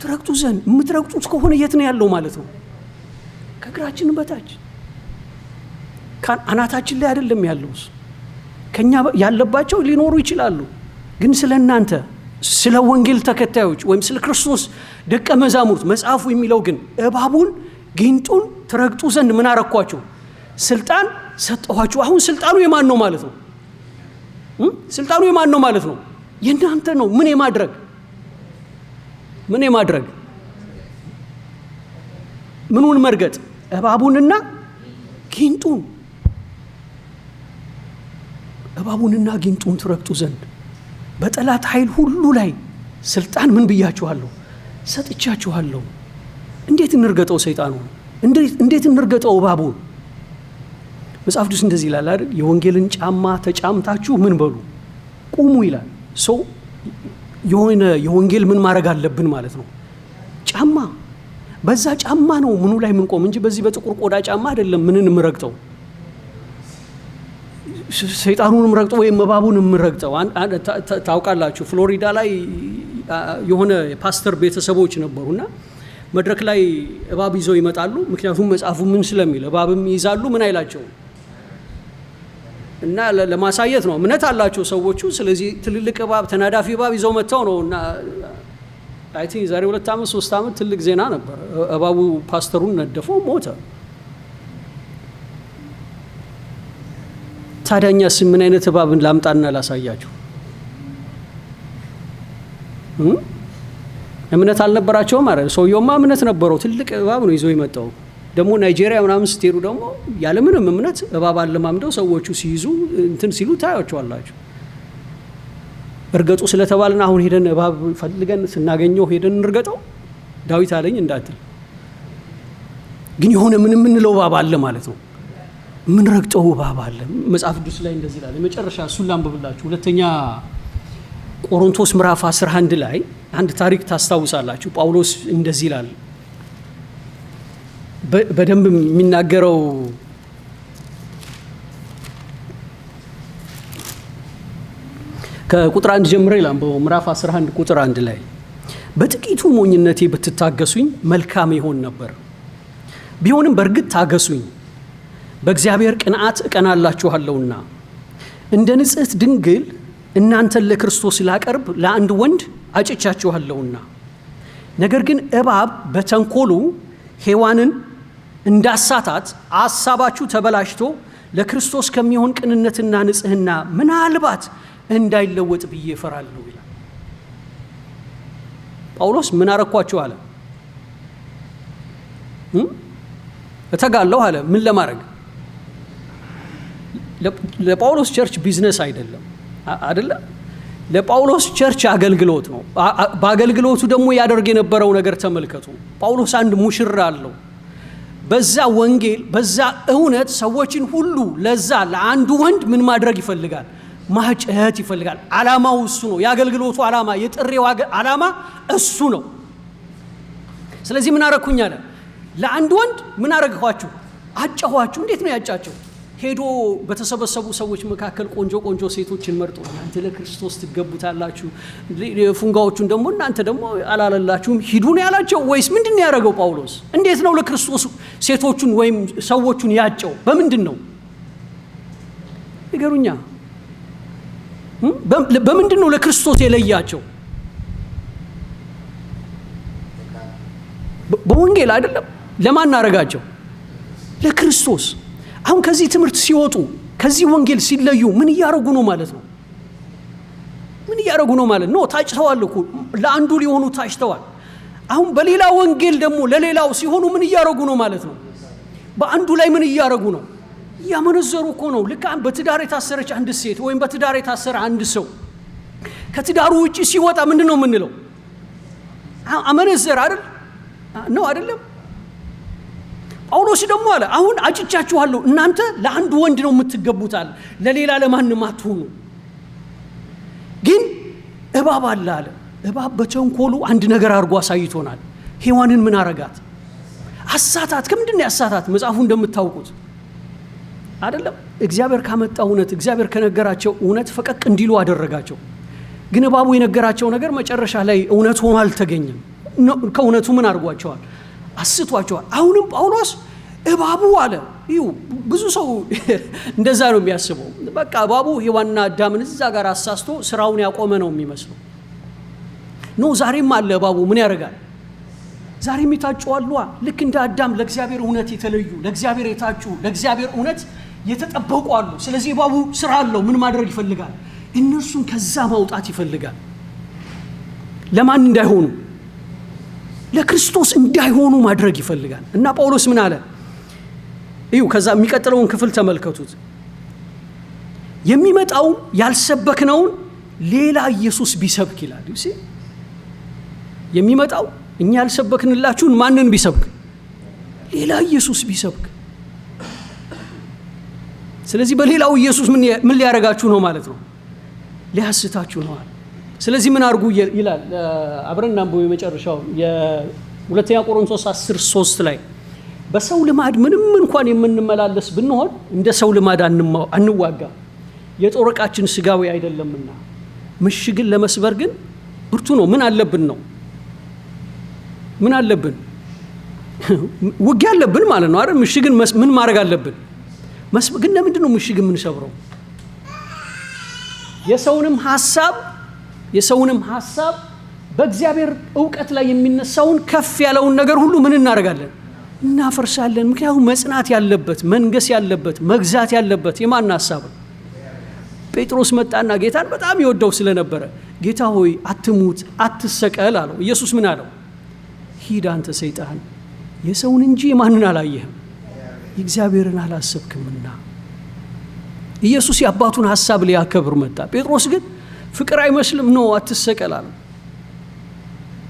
ትረግጡ ዘንድ። የምትረግጡት ከሆነ የት ነው ያለው ማለት ነው? ከእግራችን በታች አናታችን ላይ አይደለም ያለው። ከኛ ያለባቸው ሊኖሩ ይችላሉ። ግን ስለ እናንተ ስለ ወንጌል ተከታዮች ወይም ስለ ክርስቶስ ደቀ መዛሙርት መጽሐፉ የሚለው ግን እባቡን ጊንጡን ትረግጡ ዘንድ ምን አረኳችሁ? ስልጣን ሰጠኋችሁ። አሁን ስልጣኑ የማን ነው ማለት ነው? ስልጣኑ የማን ነው ማለት ነው? የእናንተ ነው። ምን የማድረግ ምኑን መርገጥ? እባቡንና ጊንጡን ትረግጡ ዘንድ በጠላት ኃይል ሁሉ ላይ ስልጣን ምን ብያችኋለሁ? ሰጥቻችኋለሁ። እንዴት እንርገጠው ሰይጣኑ? እንዴት እንርገጠው እባቡን? መጽሐፍ ቅዱስ እንደዚህ ይላል አይደል? የወንጌልን ጫማ ተጫምታችሁ ምን በሉ ቁሙ ይላል። ሰው የሆነ የወንጌል ምን ማድረግ አለብን ማለት ነው? ጫማ። በዛ ጫማ ነው ምኑ ላይ ምን ቆም እንጂ በዚህ በጥቁር ቆዳ ጫማ አይደለም ምንን ምረግጠው። ሰይጣኑንም ረግጠው ወይም እባቡንም ረግጠው። ታውቃላችሁ ፍሎሪዳ ላይ የሆነ ፓስተር ቤተሰቦች ነበሩና መድረክ ላይ እባብ ይዘው ይመጣሉ። ምክንያቱም መጽሐፉ ምን ስለሚል እባብም ይዛሉ ምን አይላቸው እና ለማሳየት ነው። እምነት አላቸው ሰዎቹ። ስለዚህ ትልልቅ እባብ ተናዳፊ እባብ ይዘው መጥተው ነው እና አይ ቲንክ ዛሬ 2 ዓመት 3 ዓመት ትልቅ ዜና ነበር። እባቡ ፓስተሩን ነደፈው፣ ሞተ። ታዲያኛስ ምን አይነት እባብን ላምጣና ላሳያችሁ? እምነት አልነበራቸውም ማለት ሰውየውማ እምነት ነበረው። ትልቅ እባብ ነው ይዞ የመጣው። ደግሞ ናይጄሪያ ምናምን ስትሄዱ ደግሞ ያለምንም እምነት እባብ አለማምደው ሰዎቹ ሲይዙ እንትን ሲሉ ታያቸዋላችሁ። እርገጡ ስለተባልን አሁን ሄደን እባብ ፈልገን ስናገኘው ሄደን እንርገጠው ዳዊት አለኝ እንዳትል። ግን የሆነ ምን የምንለው እባብ አለ ማለት ነው። ምን ረግጠው እባብ አለ። መጽሐፍ ቅዱስ ላይ እንደዚህ ይላል። የመጨረሻ እሱን ላንብብላችሁ። ሁለተኛ ቆሮንቶስ ምዕራፍ 11 ላይ አንድ ታሪክ ታስታውሳላችሁ። ጳውሎስ እንደዚህ ይላል። በደንብ የሚናገረው ከቁጥር 1 ጀምሮ ይላል። ምዕራፍ 11 ቁጥር 1 ላይ በጥቂቱ ሞኝነቴ ብትታገሱኝ መልካም ይሆን ነበር። ቢሆንም በእርግጥ ታገሱኝ፣ በእግዚአብሔር ቅንዓት እቀናላችኋለሁና። እንደ ንጽሕት ድንግል እናንተን ለክርስቶስ ላቀርብ ለአንድ ወንድ አጭቻችኋለሁና። ነገር ግን እባብ በተንኮሉ ሔዋንን እንዳሳታት አሳባችሁ ተበላሽቶ ለክርስቶስ ከሚሆን ቅንነትና ንጽሕና ምናልባት እንዳይለወጥ ብዬ እፈራለሁ ይላል ጳውሎስ። ምን አረኳችሁ አለ? እተጋለሁ አለ። ምን ለማድረግ? ለጳውሎስ ቸርች ቢዝነስ አይደለም አይደለ? ለጳውሎስ ቸርች አገልግሎት ነው። በአገልግሎቱ ደግሞ ያደርግ የነበረው ነገር ተመልከቱ። ጳውሎስ አንድ ሙሽራ አለው። በዛ ወንጌል በዛ እውነት ሰዎችን ሁሉ ለዛ ለአንዱ ወንድ ምን ማድረግ ይፈልጋል? ማጨት ይፈልጋል። ዓላማው እሱ ነው። የአገልግሎቱ ዓላማ፣ የጥሪው ዓላማ እሱ ነው። ስለዚህ ምን አረኩኝ አለ? ለአንድ ወንድ ምን አረግኳችሁ? አጨኋችሁ። እንዴት ነው ያጫቸው? ሄዶ በተሰበሰቡ ሰዎች መካከል ቆንጆ ቆንጆ ሴቶችን መርጦ እናንተ ለክርስቶስ ትገቡታላችሁ፣ ፉንጋዎቹን ደግሞ እናንተ ደግሞ አላለላችሁም ሂዱ ነው ያላቸው? ወይስ ምንድን ነው ያደረገው ጳውሎስ? እንዴት ነው ለክርስቶስ ሴቶቹን ወይም ሰዎቹን ያጨው? በምንድን ነው ንገሩኛ? በምንድን ነው ለክርስቶስ የለያቸው? በወንጌል አይደለም። ለማን አረጋቸው? ለክርስቶስ። አሁን ከዚህ ትምህርት ሲወጡ ከዚህ ወንጌል ሲለዩ ምን እያረጉ ነው ማለት ነው? ምን እያረጉ ነው ማለት ነው? ታጭተዋል እኮ ለአንዱ ሊሆኑ ታጭተዋል። አሁን በሌላ ወንጌል ደግሞ ለሌላው ሲሆኑ ምን እያረጉ ነው ማለት ነው? በአንዱ ላይ ምን እያረጉ ነው? እያመነዘሩ እኮ ነው። ልክ በትዳር የታሰረች አንድ ሴት ወይም በትዳር የታሰረ አንድ ሰው ከትዳሩ ውጪ ሲወጣ ምንድን ነው የምንለው? አመነዘር አይደል ነው አይደለም? ጳውሎስ ደግሞ አለ አሁን አጭቻችኋለሁ፣ እናንተ ለአንድ ወንድ ነው የምትገቡታል፣ ለሌላ ለማንም አትሆኑ። ግን እባብ አለ አለ። እባብ በተንኮሉ አንድ ነገር አድርጎ አሳይቶናል። ሔዋንን ምን አረጋት? አሳታት። ከምንድን ነው ያሳታት? መጽሐፉ እንደምታውቁት አይደለም። እግዚአብሔር ካመጣው እውነት፣ እግዚአብሔር ከነገራቸው እውነት ፈቀቅ እንዲሉ አደረጋቸው። ግን እባቡ የነገራቸው ነገር መጨረሻ ላይ እውነት ሆኖ አልተገኘም። ከእውነቱ ምን አድርጓቸዋል? አስቷቸዋል። አሁንም ጳውሎስ እባቡ አለ። ይኸው ብዙ ሰው እንደዛ ነው የሚያስበው። በቃ እባቡ ሔዋንና አዳምን እዛ ጋር አሳስቶ ስራውን ያቆመ ነው የሚመስለው። ኖ ዛሬም አለ እባቡ። ምን ያደርጋል? ዛሬም ይታጩዋል። ልክ እንደ አዳም ለእግዚአብሔር እውነት የተለዩ፣ ለእግዚአብሔር የታጩ፣ ለእግዚአብሔር እውነት የተጠበቁ አሉ። ስለዚህ እባቡ ስራ አለው። ምን ማድረግ ይፈልጋል? እነርሱን ከዛ ማውጣት ይፈልጋል። ለማን እንዳይሆኑ? ለክርስቶስ እንዳይሆኑ ማድረግ ይፈልጋል። እና ጳውሎስ ምን አለ? እዩ ከዛ የሚቀጥለውን ክፍል ተመልከቱት። የሚመጣው ያልሰበክነውን ሌላ ኢየሱስ ቢሰብክ ይላል። የሚመጣው እኛ ያልሰበክንላችሁን ማንን ቢሰብክ? ሌላ ኢየሱስ ቢሰብክ። ስለዚህ በሌላው ኢየሱስ ምን ሊያረጋችሁ ነው ማለት ነው? ሊያስታችሁ ነው። ስለዚህ ምን አድርጉ ይላል? አብረን አንብበው የመጨረሻው የሁለተኛ ቆሮንቶስ 10:3 ላይ በሰው ልማድ ምንም እንኳን የምንመላለስ ብንሆን እንደ ሰው ልማድ አንዋጋ፣ የጦር ዕቃችን ስጋዊ አይደለምና ምሽግን ለመስበር ግን ብርቱ ነው። ምን አለብን ነው? ምን አለብን? ውጊያ አለብን ማለት ነው አይደል? ምሽግን ምን ማድረግ አለብን? ግን ለምንድን ነው ምሽግ የምንሰብረው? የሰውንም ሐሳብ በእግዚአብሔር ዕውቀት ላይ የሚነሳውን ከፍ ያለውን ነገር ሁሉ ምን እናደርጋለን? እናፈርሳለን። ምክንያቱም መጽናት ያለበት፣ መንገስ ያለበት፣ መግዛት ያለበት የማን ሐሳብ ነው? ጴጥሮስ መጣና ጌታን በጣም ይወደው ስለነበረ ጌታ ሆይ አትሙት፣ አትሰቀል አለው። ኢየሱስ ምን አለው? ሂድ አንተ ሰይጣን፣ የሰውን እንጂ የማንን አላየህም፣ የእግዚአብሔርን አላሰብክምና። ኢየሱስ የአባቱን ሐሳብ ሊያከብር መጣ። ጴጥሮስ ግን ፍቅር አይመስልም፣ ነው አትሰቀል አለ።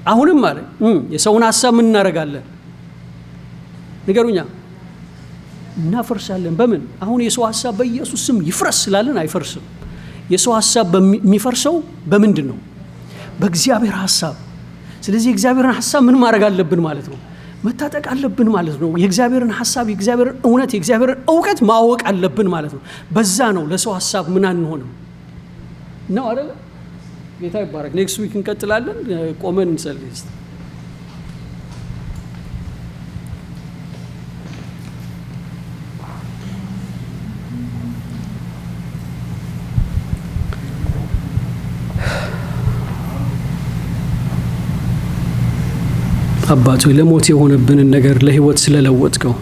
አሁንም አለ የሰውን ሐሳብ ምን እናደርጋለን? ንገሩኛ። እናፈርሳለን። በምን? አሁን የሰው ሐሳብ በኢየሱስ ስም ይፍረስ ስላለን አይፈርስም። የሰው ሐሳብ የሚፈርሰው በምንድን ነው? በእግዚአብሔር ሐሳብ። ስለዚህ የእግዚአብሔርን ሐሳብ ምን ማድረግ አለብን ማለት ነው? መታጠቅ አለብን ማለት ነው። የእግዚአብሔርን ሐሳብ፣ የእግዚአብሔርን እውነት፣ የእግዚአብሔርን እውቀት ማወቅ አለብን ማለት ነው። በዛ ነው ለሰው ሐሳብ ምን አንሆንም ነው አይደል? ጌታ ይባረክ። ኔክስት ዊክ እንቀጥላለን። ቆመን እንጸልይ እስቲ። አባቶ ለሞት የሆነብንን ነገር ለህይወት ስለለወጥከው